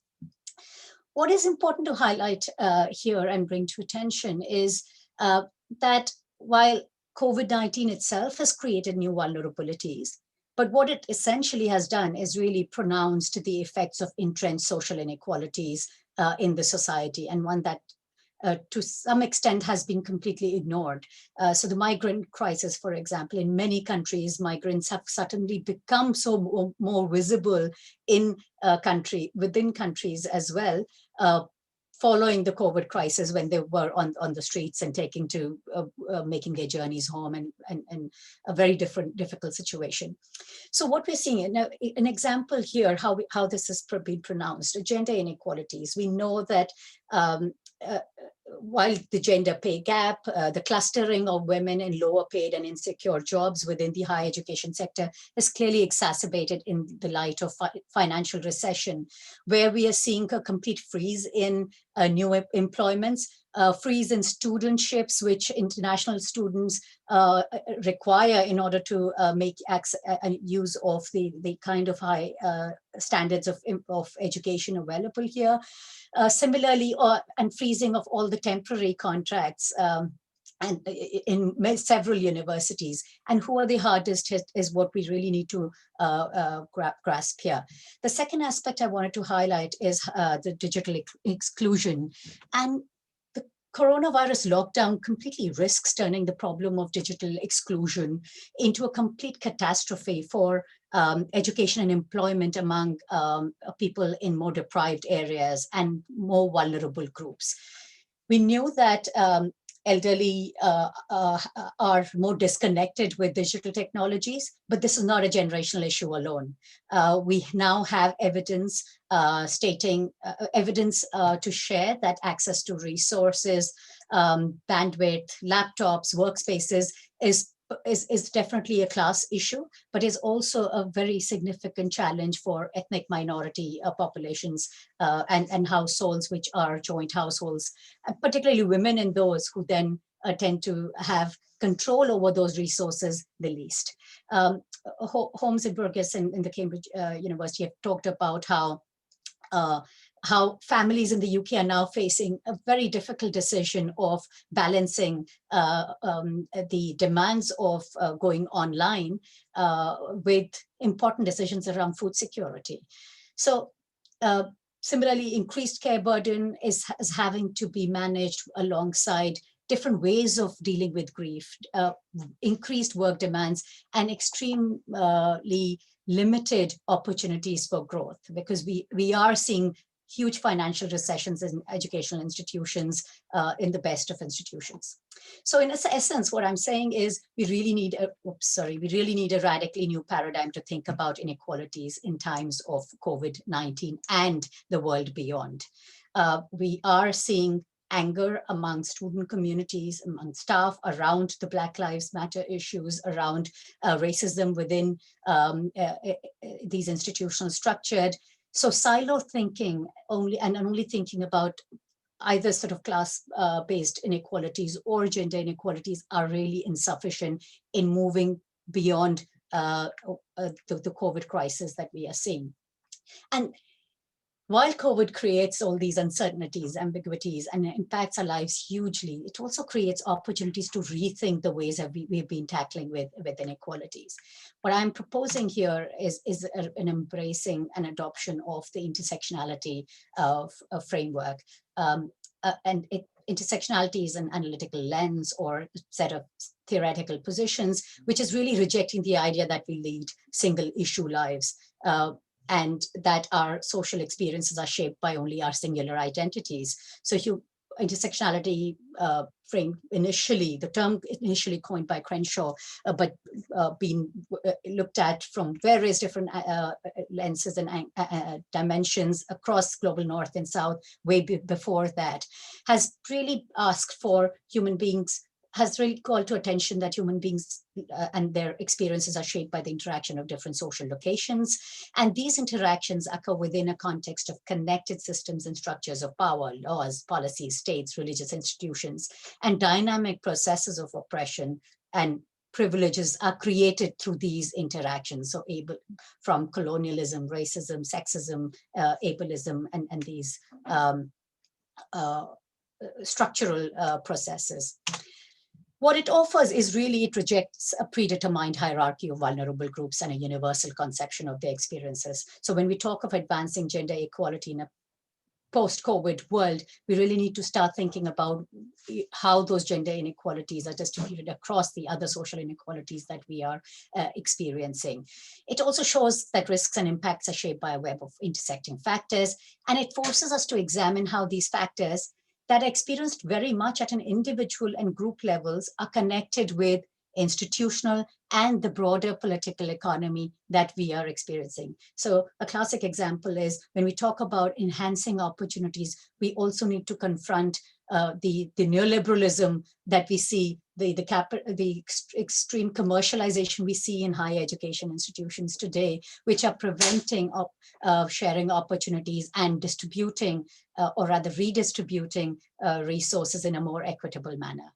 What is important to highlight here and bring to attention is that while COVID-19 itself has created new vulnerabilities, but what it essentially has done is really pronounced the effects of entrenched social inequalities in the society, and one that to some extent has been completely ignored. So the migrant crisis, for example, in many countries, migrants have suddenly become so more visible in within countries as well, following the COVID crisis, when they were on the streets and making their journeys home, and a very difficult situation. So what we're seeing, an example here, how this has been pronounced, gender inequalities. We know that while the gender pay gap, the clustering of women in lower paid and insecure jobs within the higher education sector is clearly exacerbated in the light of financial recession, where we are seeing a complete freeze in new employments, freeze in studentships, which international students require in order to make use of the kind of high standards of education available here. Similarly, and freezing of all the temporary contracts and in several universities. And who are the hardest hit is what we really need to grasp here. The second aspect I wanted to highlight is the digital exclusion. And the coronavirus lockdown completely risks turning the problem of digital exclusion into a complete catastrophe for education and employment among people in more deprived areas and more vulnerable groups. We knew that elderly are more disconnected with digital technologies, but this is not a generational issue alone. We now have evidence evidence to share that access to resources, bandwidth, laptops, workspaces is definitely a class issue, but is also a very significant challenge for ethnic minority populations and households which are joint households, particularly women and those who then tend to have control over those resources the least. Holmes and Burgess in the Cambridge University have talked about how families in the UK are now facing a very difficult decision of balancing the demands of going online with important decisions around food security. So similarly, increased care burden is having to be managed alongside different ways of dealing with grief, increased work demands, and extremely limited opportunities for growth, because we are seeing huge financial recessions in educational institutions, in the best of institutions. So in essence, what I'm saying is we really need a radically new paradigm to think about inequalities in times of COVID-19 and the world beyond. We are seeing anger among student communities, among staff, around the Black Lives Matter issues, around racism within these institutional structured. So silo thinking only thinking about either sort of class-based inequalities or gender inequalities are really insufficient in moving beyond the COVID crisis that we are seeing. And while COVID creates all these uncertainties, ambiguities, and impacts our lives hugely, it also creates opportunities to rethink the ways that we've been tackling with inequalities. What I'm proposing here is an embracing and adoption of the intersectionality of a framework. Intersectionality is an analytical lens or a set of theoretical positions, which is really rejecting the idea that we lead single issue lives. And that our social experiences are shaped by only our singular identities. So intersectionality frame the term initially coined by Crenshaw, but being looked at from various different lenses and dimensions across global north and south way before that, has really asked for human beings has really called to attention that human beings and their experiences are shaped by the interaction of different social locations. And these interactions occur within a context of connected systems and structures of power, laws, policies, states, religious institutions, and dynamic processes of oppression and privileges are created through these interactions. So from colonialism, racism, sexism, ableism, and these structural processes. What it offers is really, it rejects a predetermined hierarchy of vulnerable groups and a universal conception of their experiences. So when we talk of advancing gender equality in a post-COVID world, we really need to start thinking about how those gender inequalities are distributed across the other social inequalities that we are experiencing. It also shows that risks and impacts are shaped by a web of intersecting factors, and it forces us to examine how these factors that are experienced very much at an individual and group levels are connected with institutional and the broader political economy that we are experiencing. So a classic example is when we talk about enhancing opportunities, we also need to confront the neoliberalism that we see, the extreme commercialization we see in higher education institutions today, which are preventing sharing opportunities and distributing, or rather redistributing resources in a more equitable manner.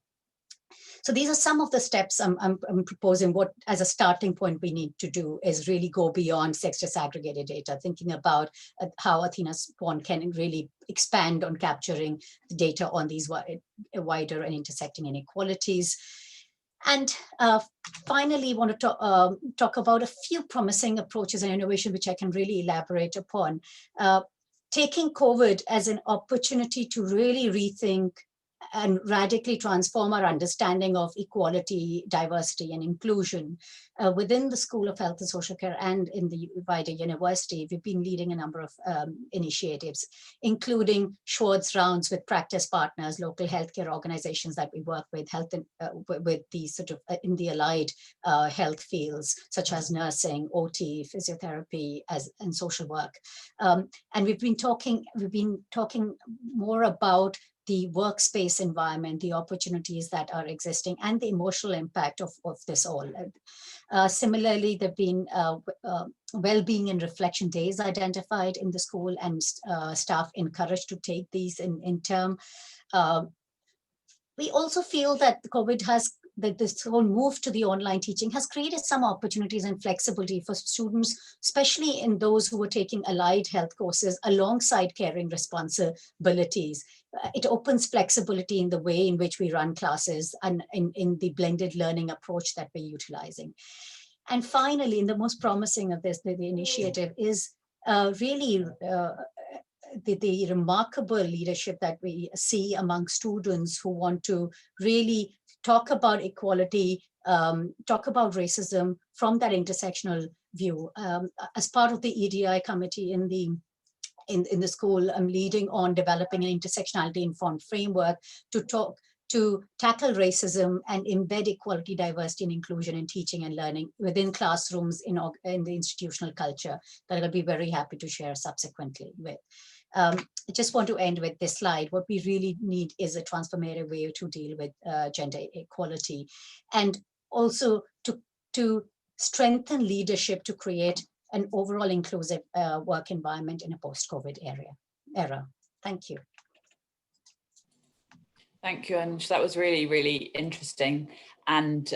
So these are some of the steps I'm proposing. What, as a starting point, we need to do is really go beyond sex disaggregated data, thinking about how Athena SWAN can really expand on capturing the data on these wider and intersecting inequalities. And finally, want to talk about a few promising approaches and innovation, which I can really elaborate upon. Taking COVID as an opportunity to really rethink and radically transform our understanding of equality, diversity, and inclusion. Within the School of Health and Social Care and in the wider university, we've been leading a number of initiatives, including Schwartz rounds with practice partners, local healthcare organizations that we work with, with the sort of in the allied health fields, such as nursing, OT, physiotherapy, and social work. And we've been talking more about the workspace environment, the opportunities that are existing, and the emotional impact of this all. Similarly, there have been well-being and reflection days identified in the school, and staff encouraged to take these in term. We also feel that that this whole move to the online teaching has created some opportunities and flexibility for students, especially in those who are taking allied health courses alongside caring responsibilities. It opens flexibility in the way in which we run classes and in the blended learning approach that we're utilizing. And finally, and the most promising of this, the initiative is really the remarkable leadership that we see among students who want to really talk about equality, talk about racism from that intersectional view. As part of the EDI committee in the school, I'm leading on developing an intersectionality informed framework to tackle racism and embed equality, diversity, and inclusion in teaching and learning within classrooms in the institutional culture that I'll be very happy to share subsequently with. I just want to end with this slide. What we really need is a transformative way to deal with gender equality, and also to strengthen leadership to create an overall inclusive work environment in a post-COVID era. Thank you. Thank you, Anj. That was really, really interesting and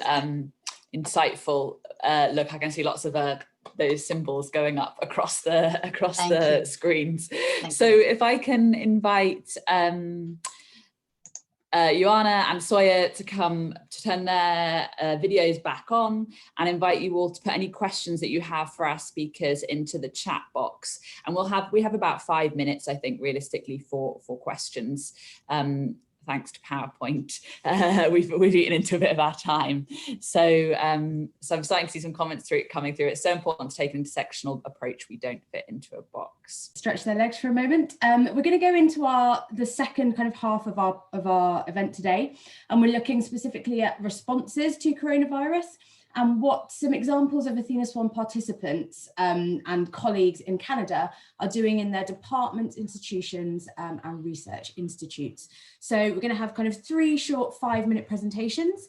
insightful. Look, I can see lots of those symbols going up across the screens. So if I can invite Ioana and Sawyer to come to turn their videos back on, and invite you all to put any questions that you have for our speakers into the chat box. And we have about 5 minutes, I think, realistically for questions. Thanks to PowerPoint, we've eaten into a bit of our time. So I'm starting to see some comments coming through. It's so important to take an intersectional approach. We don't fit into a box. Stretch their legs for a moment. We're going to go into the second kind of half of our event today, and we're looking specifically at responses to coronavirus. and what some examples of Athena SWAN participants and colleagues in Canada are doing in their departments, institutions and research institutes. So we're going to have kind of 3 short 5-minute presentations,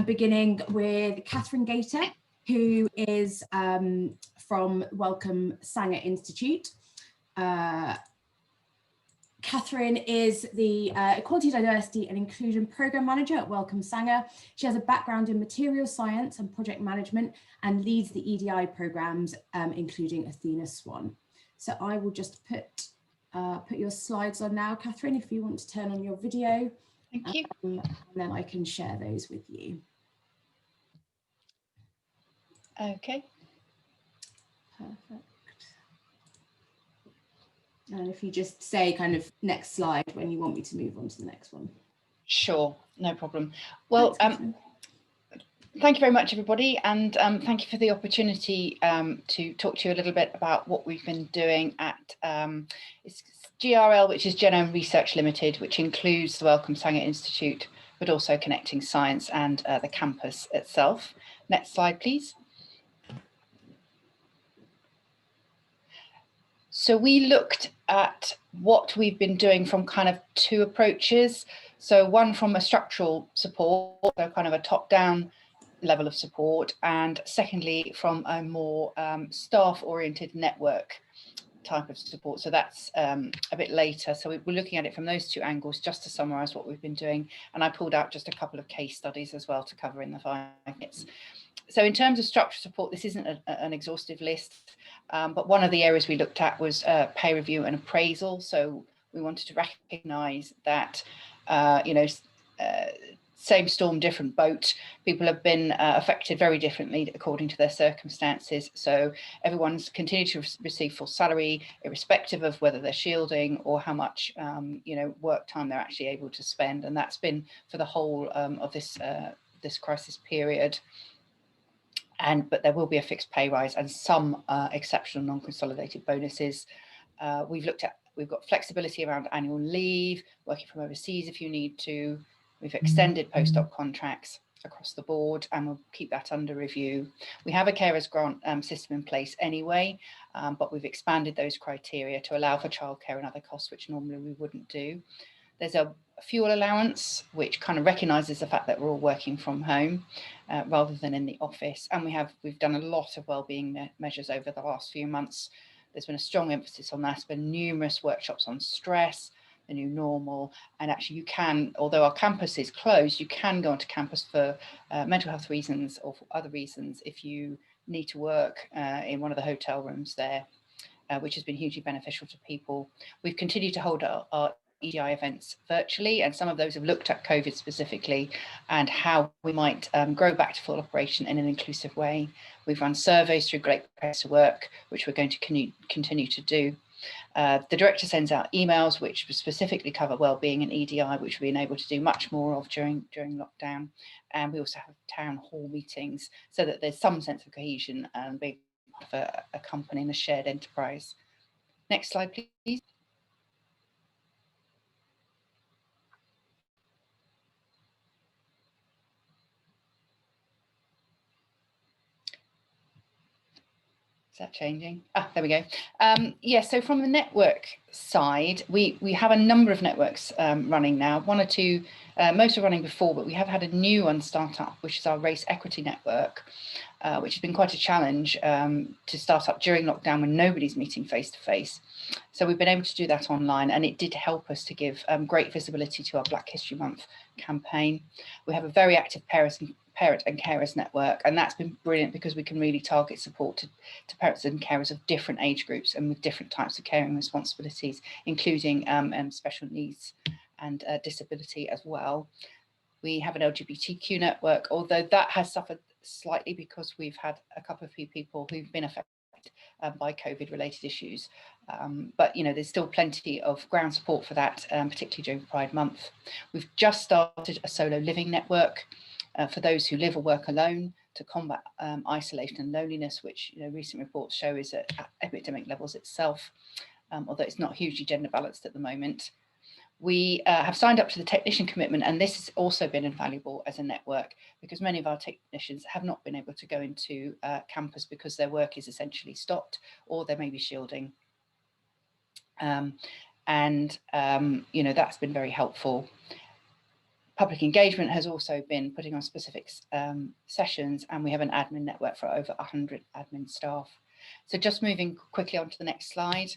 beginning with Catherine Gator, who is from Wellcome Sanger Institute. Catherine is the Equality, Diversity and Inclusion Programme Manager at Wellcome Sanger. She has a background in materials science and project management and leads the EDI programmes, including Athena SWAN. So I will just put your slides on now, Catherine, if you want to turn on your video. Thank you. And then I can share those with you. Okay. Perfect. And if you just say kind of next slide when you want me to move on to the next one. Sure, no problem. Well, Thanks, thank you very much, everybody, and thank you for the opportunity to talk to you a little bit about what we've been doing at it's GRL, which is Genome Research Limited, which includes the Wellcome Sanger Institute, but also Connecting Science and the campus itself. Next slide, please. So we looked at what we've been doing from kind of 2 approaches. So one from a structural support, so kind of a top-down level of support, and secondly from a more staff-oriented network type of support. So that's a bit later. So we're looking at it from those 2 angles, just to summarise what we've been doing. And I pulled out just a couple of case studies as well to cover in the 5 minutes. So in terms of structural support, this isn't an exhaustive list, but one of the areas we looked at was pay review and appraisal. So we wanted to recognise that, you know, same storm, different boat. People have been affected very differently according to their circumstances. So everyone's continued to receive full salary, irrespective of whether they're shielding or how much, you know, work time they're actually able to spend. And that's been for the whole of this crisis period. But there will be a fixed pay rise and some exceptional non-consolidated bonuses. We've got flexibility around annual leave, working from overseas if you need to. We've extended postdoc contracts across the board, and we'll keep that under review. We have a carers grant system in place anyway, but we've expanded those criteria to allow for childcare and other costs, which normally we wouldn't do. There's a fuel allowance, which kind of recognises the fact that we're all working from home rather than in the office. And we've done a lot of wellbeing measures over the last few months. There's been a strong emphasis on that. There's been numerous workshops on stress, the new normal, and actually you can, although our campus is closed, you can go onto campus for mental health reasons or for other reasons if you need to work in one of the hotel rooms there, which has been hugely beneficial to people. We've continued to hold our EDI events virtually, and some of those have looked at COVID specifically and how we might grow back to full operation in an inclusive way. We've run surveys through Great Place to Work, which we're going to continue to do. The director sends out emails which specifically cover wellbeing and EDI, which we've been able to do much more of during lockdown. And we also have town hall meetings so that there's some sense of cohesion and being part of a company and a shared enterprise. Next slide, please. Is that changing? There we go. Yeah, so from the network side, we have a number of networks running now. 1 or 2, most are running before, but we have had a new one start up, which is our Race Equity Network, which has been quite a challenge to start up during lockdown when nobody's meeting face to face. So we've been able to do that online, and it did help us to give great visibility to our Black History Month campaign. We have a very active parent and carers network, and that's been brilliant because we can really target support to parents and carers of different age groups and with different types of caring responsibilities, including special needs and disability as well. We have an LGBTQ network, although that has suffered slightly because we've had a couple of people who've been affected by COVID related issues. But you know, there's still plenty of ground support for that, particularly during Pride Month. We've just started a solo living network for those who live or work alone to combat isolation and loneliness, which, you know, recent reports show is at epidemic levels itself, although it's not hugely gender balanced at the moment. We have signed up to the technician commitment, and this has also been invaluable as a network because many of our technicians have not been able to go into campus because their work is essentially stopped or they may be shielding. You know, that's been very helpful. Public engagement has also been putting on specific sessions, and we have an admin network for over 100 admin staff. So just moving quickly on to the next slide.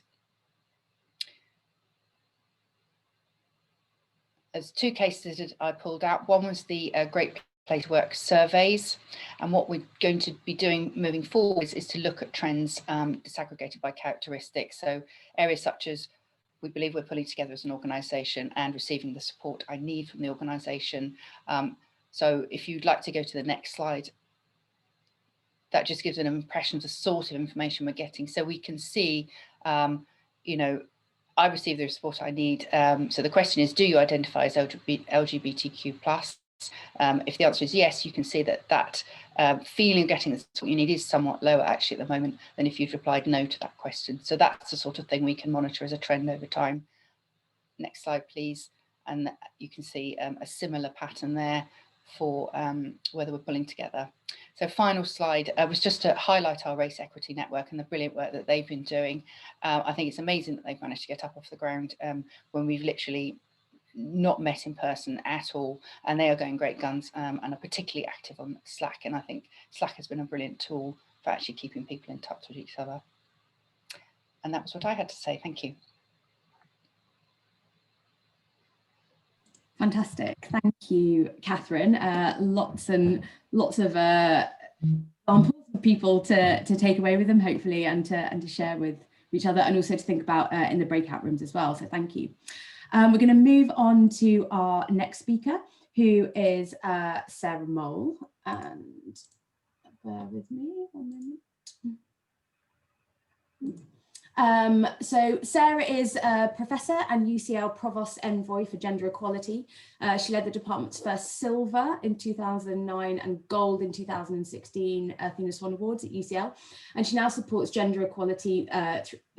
There's two cases that I pulled out. One was the Great Place to Work surveys, and what we're going to be doing moving forward is to look at trends disaggregated by characteristics. So areas such as we believe we're pulling together as an organisation and receiving the support I need from the organisation. So if you'd like to go to the next slide, that just gives an impression of the sort of information we're getting. So we can see, you know, I receive the support I need. So the question is, do you identify as LGBTQ+? If the answer is yes, you can see that that feeling of getting the support you need is somewhat lower actually at the moment than if you'd replied no to that question. So that's the sort of thing we can monitor as a trend over time. Next slide, please. And you can see a similar pattern there for whether we're pulling together. So final slide was just to highlight our race equity network and the brilliant work that they've been doing. I think it's amazing that they've managed to get up off the ground when we've literally not met in person at all, and they are going great guns and are particularly active on Slack, and I think Slack has been a brilliant tool for actually keeping people in touch with each other. And that was what I had to say. Thank you. Fantastic. Thank you, Catherine. Lots and lots of examples for people to take away with them, hopefully, and to share with each other, and also to think about in the breakout rooms as well. So thank you. We're going to move on to our next speaker, who is Sarah Mole. And bear with me 1 moment. So Sarah is a professor and UCL Provost Envoy for Gender Equality. She led the department's first silver in 2009 and gold in 2016 Athena SWAN Awards at UCL, and she now supports gender equality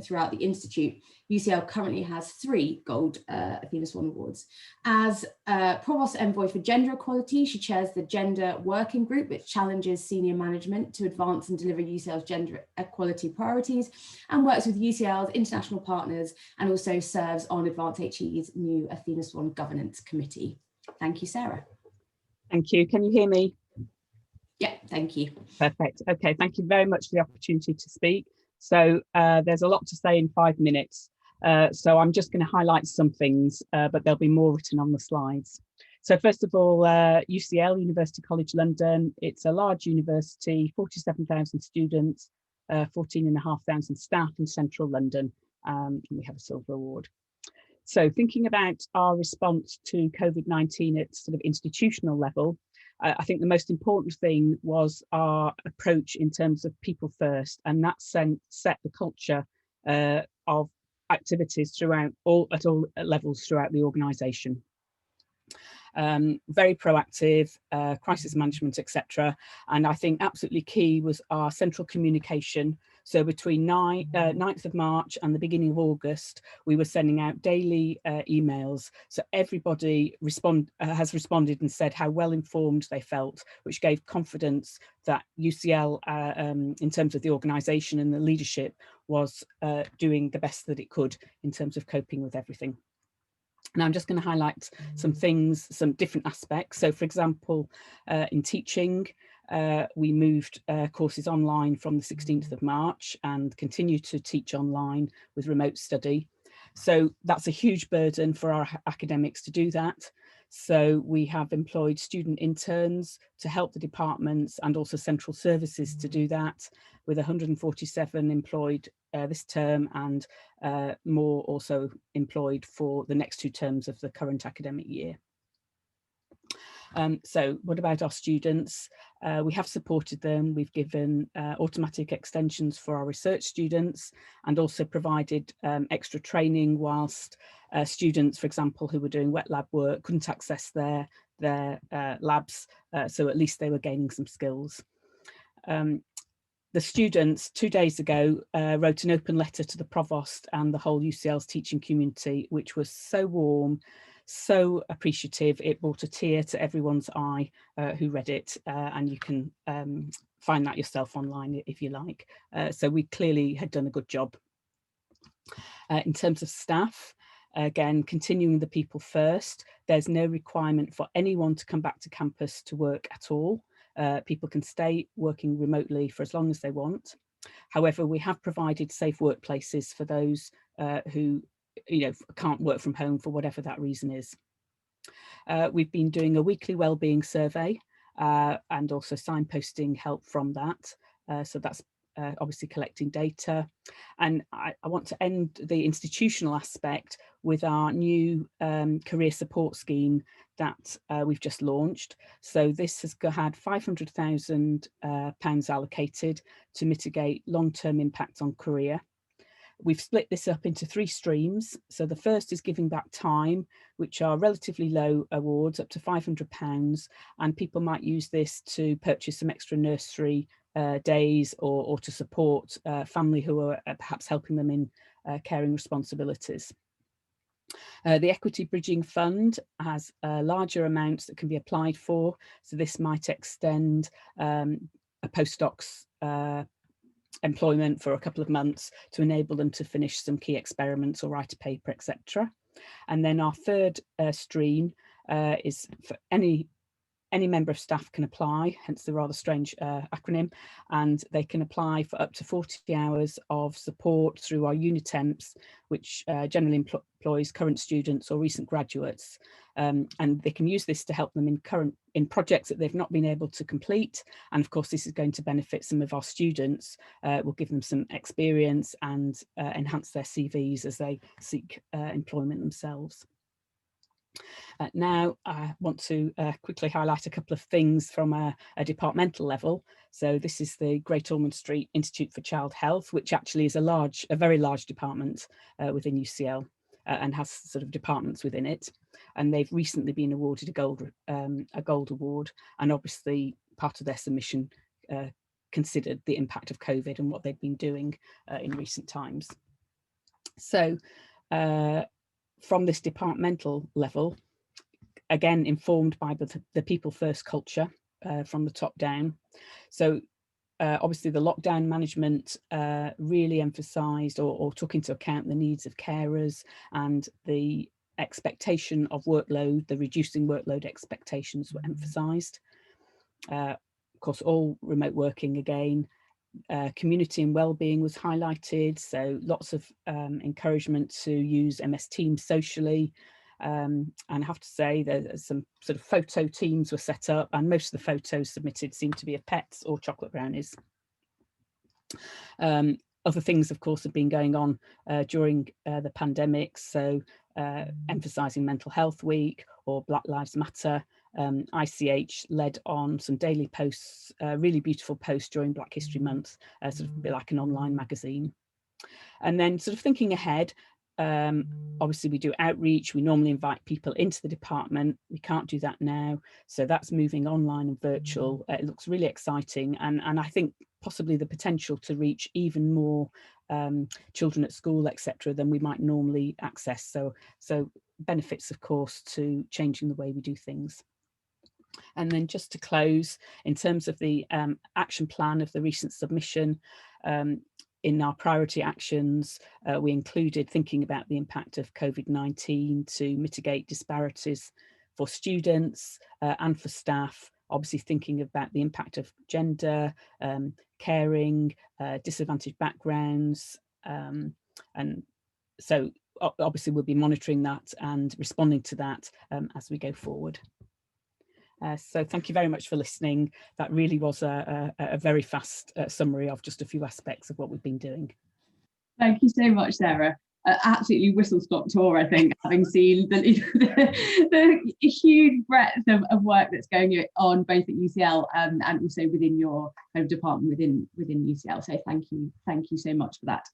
throughout the Institute. UCL currently has 3 gold Athena SWAN Awards. As Provost Envoy for Gender Equality, she chairs the Gender Working Group, which challenges senior management to advance and deliver UCL's gender equality priorities, and works with UCL's international partners, and also serves on Advance HE's new Athena SWAN Governance Committee. Thank you, Sarah. Thank you. Can you hear me? Yeah, thank you. Perfect. Okay, thank you very much for the opportunity to speak. So there's a lot to say in 5 minutes. So I'm just going to highlight some things, but there'll be more written on the slides. So first of all, UCL, University College London, it's a large university, 47,000 students, 14,500 staff in central London, and we have a silver award. So thinking about our response to COVID-19 at sort of institutional level, I think the most important thing was our approach in terms of people first, and that set the culture of activities throughout at all levels throughout the organisation. Very proactive, crisis management, etc. And I think absolutely key was our central communication. So between 9th of March and the beginning of August, we were sending out daily emails. So everybody has responded and said how well informed they felt, which gave confidence that UCL, in terms of the organisation and the leadership, was doing the best that it could in terms of coping with everything. Now I'm just going to highlight some things, some different aspects. So for example, in teaching, we moved courses online from the 16th of March and continue to teach online with remote study. So that's a huge burden for our academics to do that. So we have employed student interns to help the departments and also central services to do that, with 147 employed this term and more also employed for the next 2 terms of the current academic year. So what about our students? We have supported them. We've given automatic extensions for our research students and also provided extra training whilst students, for example, who were doing wet lab work couldn't access their labs. So at least they were gaining some skills. the students 2 days ago wrote an open letter to the provost and the whole UCL's teaching community, which was so warm, so appreciative. It brought a tear to everyone's eye who read it, and you can find that yourself online if you like. So we clearly had done a good job. In terms of staff, again, continuing the people first, there's no requirement for anyone to come back to campus to work at all. People can stay working remotely for as long as they want. However, we have provided safe workplaces for those who can't work from home for whatever that reason is. We've been doing a weekly wellbeing survey and also signposting help from that. So that's obviously collecting data. And I want to end the institutional aspect with our new career support scheme that we've just launched. So this has had £500,000 allocated to mitigate long-term impact on career. We've split this up into 3 streams. So the first is giving back time, which are relatively low awards, up to £500, and people might use this to purchase some extra nursery days or to support family who are perhaps helping them in caring responsibilities. The Equity Bridging Fund has larger amounts that can be applied for. So this might extend a postdoc's employment for a couple of months to enable them to finish some key experiments or write a paper, etc. And then our third stream is for any member of staff can apply, hence the rather strange acronym, and they can apply for up to 40 hours of support through our Unitemps, which generally employs current students or recent graduates. And they can use this to help them in projects that they've not been able to complete. And of course, this is going to benefit some of our students. Will give them some experience and enhance their CVs as they seek employment themselves. Now I want to quickly highlight a couple of things from a departmental level. So this is the Great Ormond Street Institute for Child Health, which actually is a very large department within UCL and has sort of departments within it. And they've recently been awarded a gold award, and obviously part of their submission considered the impact of COVID and what they've been doing in recent times. So from this departmental level, again, informed by the people first culture from the top down. So obviously the lockdown management really emphasised or took into account the needs of carers and the expectation of workload, the reducing workload expectations were emphasised. Of course, all remote working again. Community and wellbeing was highlighted, so lots of encouragement to use MS Teams socially, and I have to say that some sort of photo teams were set up, and most of the photos submitted seem to be of pets or chocolate brownies. Other things, of course, have been going on during the pandemic, so emphasising Mental Health Week or Black Lives Matter. ICH led on some daily posts, really beautiful posts during Black History Month, sort of a bit like an online magazine. And then sort of thinking ahead, obviously we do outreach, we normally invite people into the department, we can't do that now, so that's moving online and virtual. It looks really exciting, and I think possibly the potential to reach even more children at school, etc., than we might normally access. So benefits, of course, to changing the way we do things. And then just to close, in terms of the action plan of the recent submission, in our priority actions, we included thinking about the impact of COVID-19 to mitigate disparities for students and for staff, obviously thinking about the impact of gender, caring, disadvantaged backgrounds. And so obviously we'll be monitoring that and responding to that as we go forward. So thank you very much for listening. That really was a very fast summary of just a few aspects of what we've been doing. Thank you so much, Sarah. Absolutely whistle-stop tour, I think, having seen the huge breadth of work that's going on both at UCL and also within your kind of department within UCL. So thank you so much for that.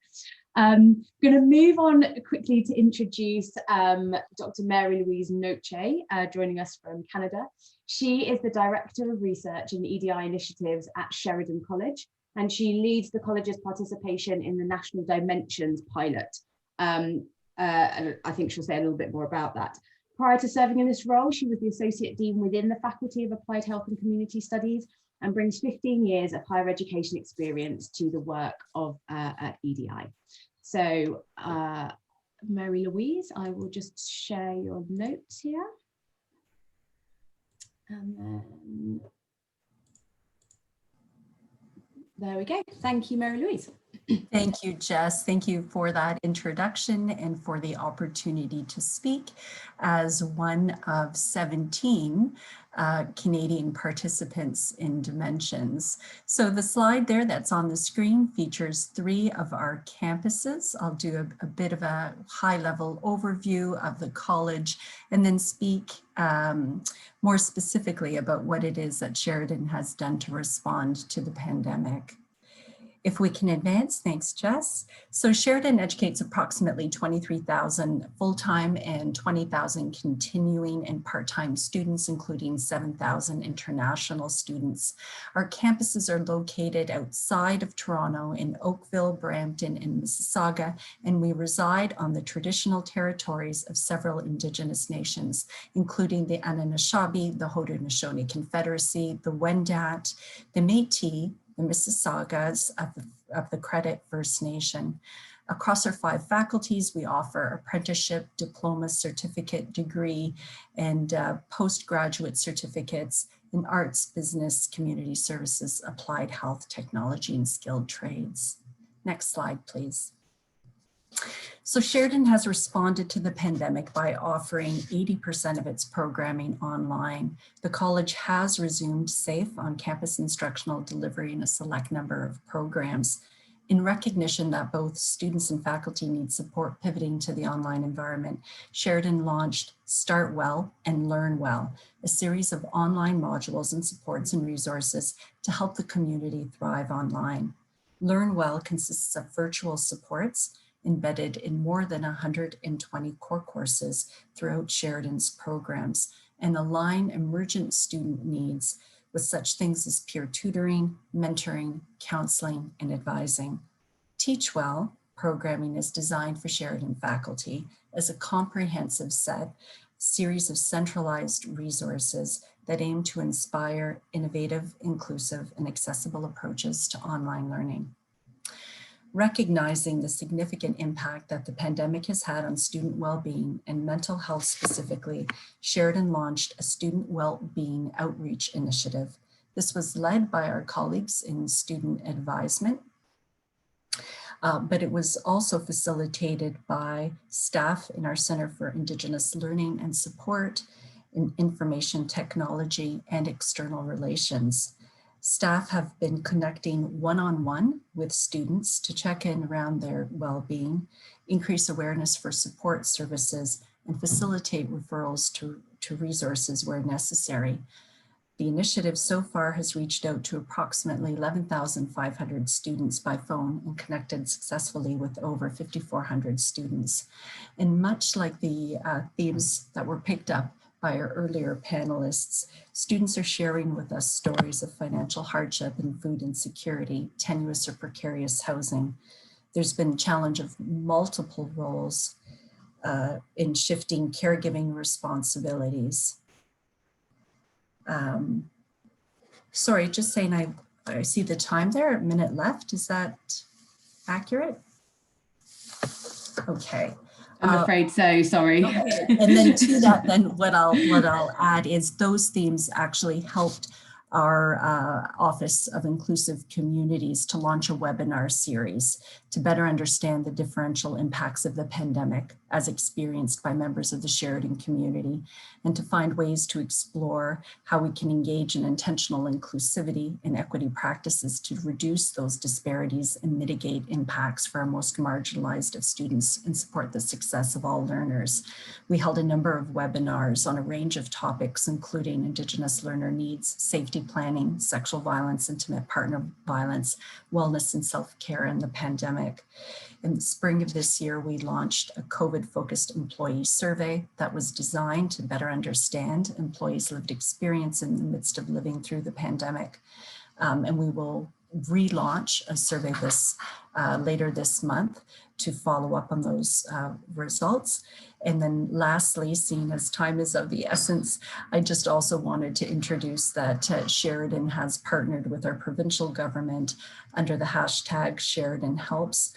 I'm going to move on quickly to introduce Dr. Mary Louise Noche, joining us from Canada. She is the Director of Research and EDI Initiatives at Sheridan College, and she leads the college's participation in the National Dimensions pilot. And I think she'll say a little bit more about that. Prior to serving in this role, she was the Associate Dean within the Faculty of Applied Health and Community Studies and brings 15 years of higher education experience to the work of at EDI. So Mary Louise, I will just share your notes here. And then, there we go. Thank you, Mary Louise. Thank you, Jess. Thank you for that introduction and for the opportunity to speak as one of 17 Canadian participants in Dimensions. So the slide there that's on the screen features 3 of our campuses. I'll do a bit of a high-level overview of the college and then speak more specifically about what it is that Sheridan has done to respond to the pandemic. If we can advance, thanks, Jess. So Sheridan educates approximately 23,000 full-time and 20,000 continuing and part-time students, including 7,000 international students. Our campuses are located outside of Toronto in Oakville, Brampton, and Mississauga, and we reside on the traditional territories of several Indigenous nations, including the Anishinaabe, the Haudenosaunee Confederacy, the Wendat, the Métis, the Mississaugas of the Credit First Nation. Across our 5 faculties, we offer apprenticeship, diploma, certificate, degree, and postgraduate certificates in arts, business, community services, applied health, technology, and skilled trades. Next slide, please. So Sheridan has responded to the pandemic by offering 80% of its programming online. The college has resumed safe on-campus instructional delivery in a select number of programs. In recognition that both students and faculty need support pivoting to the online environment, Sheridan launched Start Well and Learn Well, a series of online modules and supports and resources to help the community thrive online. Learn Well consists of virtual supports embedded in more than 120 core courses throughout Sheridan's programs and align emergent student needs with such things as peer tutoring, mentoring, counseling, and advising. Teach Well programming is designed for Sheridan faculty as a comprehensive series of centralized resources that aim to inspire innovative, inclusive, and accessible approaches to online learning. Recognizing the significant impact that the pandemic has had on student well-being and mental health specifically, Sheridan launched a student well-being outreach initiative. This was led by our colleagues in student advisement, but it was also facilitated by staff in our Center for Indigenous Learning and Support in Information Technology and External Relations. Staff have been connecting one-on-one with students to check in around their well-being, increase awareness for support services, and facilitate referrals to resources where necessary. The initiative so far has reached out to approximately 11,500 students by phone and connected successfully with over 5,400 students. And much like the themes that were picked up by our earlier panelists, students are sharing with us stories of financial hardship and food insecurity, tenuous or precarious housing. There's been a challenge of multiple roles in shifting caregiving responsibilities. Sorry, just saying I see the time there, a minute left. Is that accurate? Okay. I'm afraid so, sorry. Okay. And then to that, then what I'll add is those themes actually helped our Office of Inclusive Communities to launch a webinar series to better understand the differential impacts of the pandemic as experienced by members of the Sheridan community, and to find ways to explore how we can engage in intentional inclusivity and equity practices to reduce those disparities and mitigate impacts for our most marginalized of students and support the success of all learners. We held a number of webinars on a range of topics, including Indigenous learner needs, safety planning, sexual violence, intimate partner violence, wellness and self-care, and the pandemic. In the spring of this year, we launched a COVID-focused employee survey that was designed to better understand employees' lived experience in the midst of living through the pandemic. And we will relaunch a survey later this month to follow up on those results. And then lastly, seeing as time is of the essence, I just also wanted to introduce that Sheridan has partnered with our provincial government under the hashtag Sheridan Helps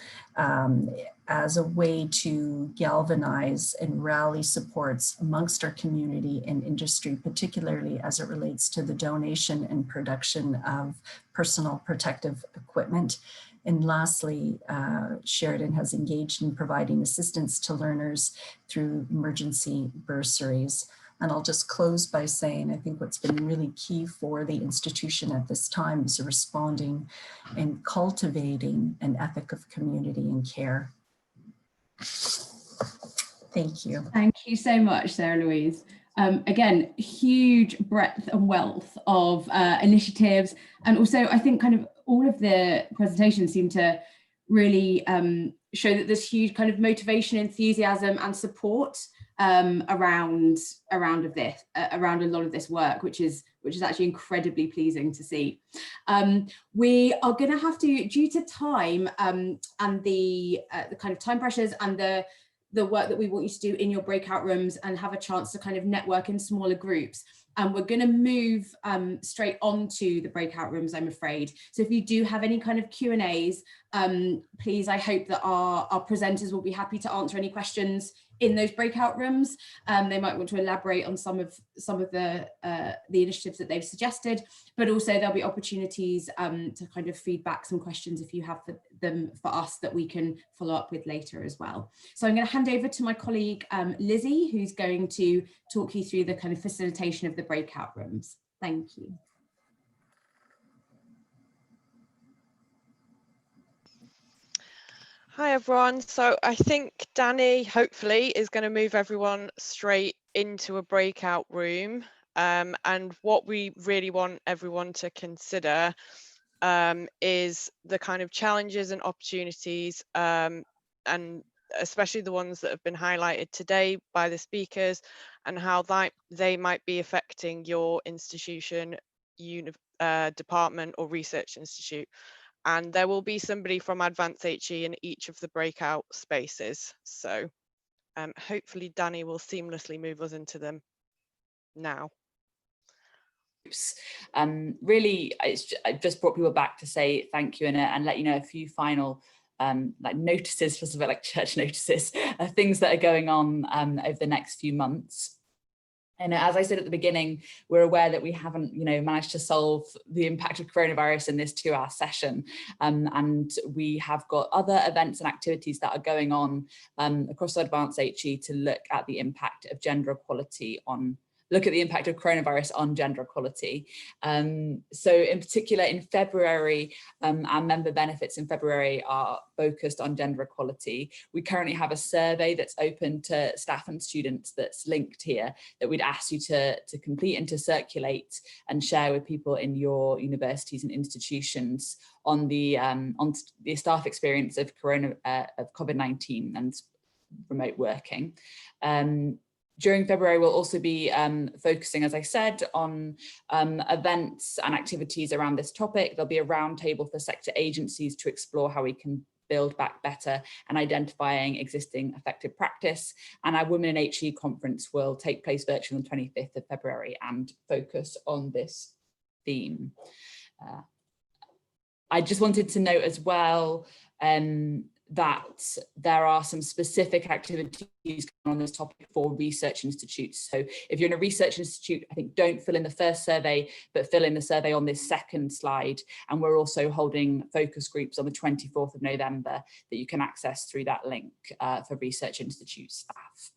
as a way to galvanize and rally supports amongst our community and industry, particularly as it relates to the donation and production of personal protective equipment. And lastly, Sheridan has engaged in providing assistance to learners through emergency bursaries. And I'll just close by saying, I think what's been really key for the institution at this time is responding and cultivating an ethic of community and care. Thank you. Thank you so much, Sarah Louise. Again, huge breadth and wealth of initiatives. And also, I think kind of all of the presentations seem to really show that there's huge kind of motivation, enthusiasm and support around a lot of this work, which is actually incredibly pleasing to see. We are going to have to, due to time and the kind of time pressures and the work that we want you to do in your breakout rooms and have a chance to kind of network in smaller groups. And we're going to move straight on to the breakout rooms, I'm afraid. So if you do have any kind of Q&As, please, I hope that our presenters will be happy to answer any questions in those breakout rooms. They might want to elaborate on some of the initiatives that they've suggested, but also there'll be opportunities to kind of feedback some questions if you have for us that we can follow up with later as well. So I'm going to hand over to my colleague Lizzie, who's going to talk you through the kind of facilitation of the breakout rooms. Thank you. Hi everyone, so I think Danny hopefully is going to move everyone straight into a breakout room, and what we really want everyone to consider is the kind of challenges and opportunities, and especially the ones that have been highlighted today by the speakers, and how they might be affecting your institution, department or research institute. And there will be somebody from Advanced HE in each of the breakout spaces. So hopefully Danny will seamlessly move us into them now. Really, I just brought people back to say thank you and let you know a few final like notices, just a bit like church notices, things that are going on over the next few months. And as I said at the beginning, we're aware that we haven't, managed to solve the impact of coronavirus in this 2-hour session. And we have got other events and activities that are going on across Advanced HE to look at the impact of gender equality the impact of coronavirus on gender equality. So in particular, in February, our member benefits in February are focused on gender equality. We currently have a survey that's open to staff and students that's linked here that we'd ask you to complete and to circulate and share with people in your universities and institutions on the staff experience of COVID-19 and remote working. During February, we'll also be focusing, as I said, on events and activities around this topic. There'll be a roundtable for sector agencies to explore how we can build back better and identifying existing effective practice. And our Women in HE conference will take place virtually on the 25th of February and focus on this theme. I just wanted to note as well that there are some specific activities on this topic for research institutes. So if you're in a research institute, I think don't fill in the first survey, but fill in the survey on this second slide. And we're also holding focus groups on the 24th of November that you can access through that link for research institute staff.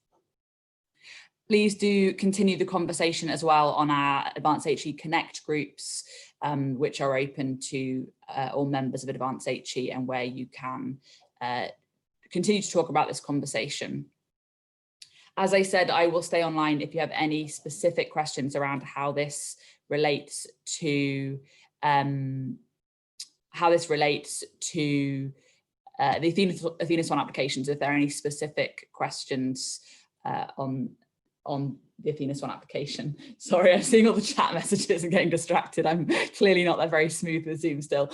Please do continue the conversation as well on our Advanced HE Connect groups, which are open to all members of Advanced HE and where you can continue to talk about this conversation. As I said, I will stay online if you have any specific questions around how this relates to the Athena SWAN applications. If there are any specific questions on on the Athena SWAN application. Sorry, I'm seeing all the chat messages and getting distracted. I'm clearly not that very smooth with Zoom still.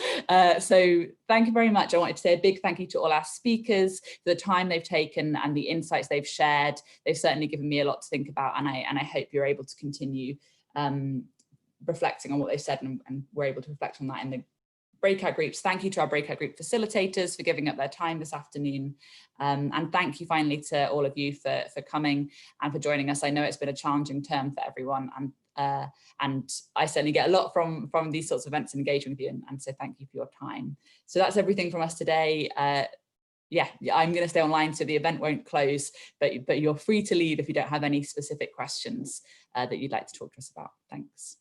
So thank you very much. I wanted to say a big thank you to all our speakers for the time they've taken and the insights they've shared. They've certainly given me a lot to think about, and I hope you're able to continue reflecting on what they've said, and we're able to reflect on that in the breakout groups. Thank you to our breakout group facilitators for giving up their time this afternoon. And thank you finally to all of you for coming and for joining us. I know it's been a challenging term for everyone, and I certainly get a lot from these sorts of events and engaging with you, and so thank you for your time. So that's everything from us today. Yeah, I'm going to stay online so the event won't close, but you're free to leave if you don't have any specific questions that you'd like to talk to us about. Thanks.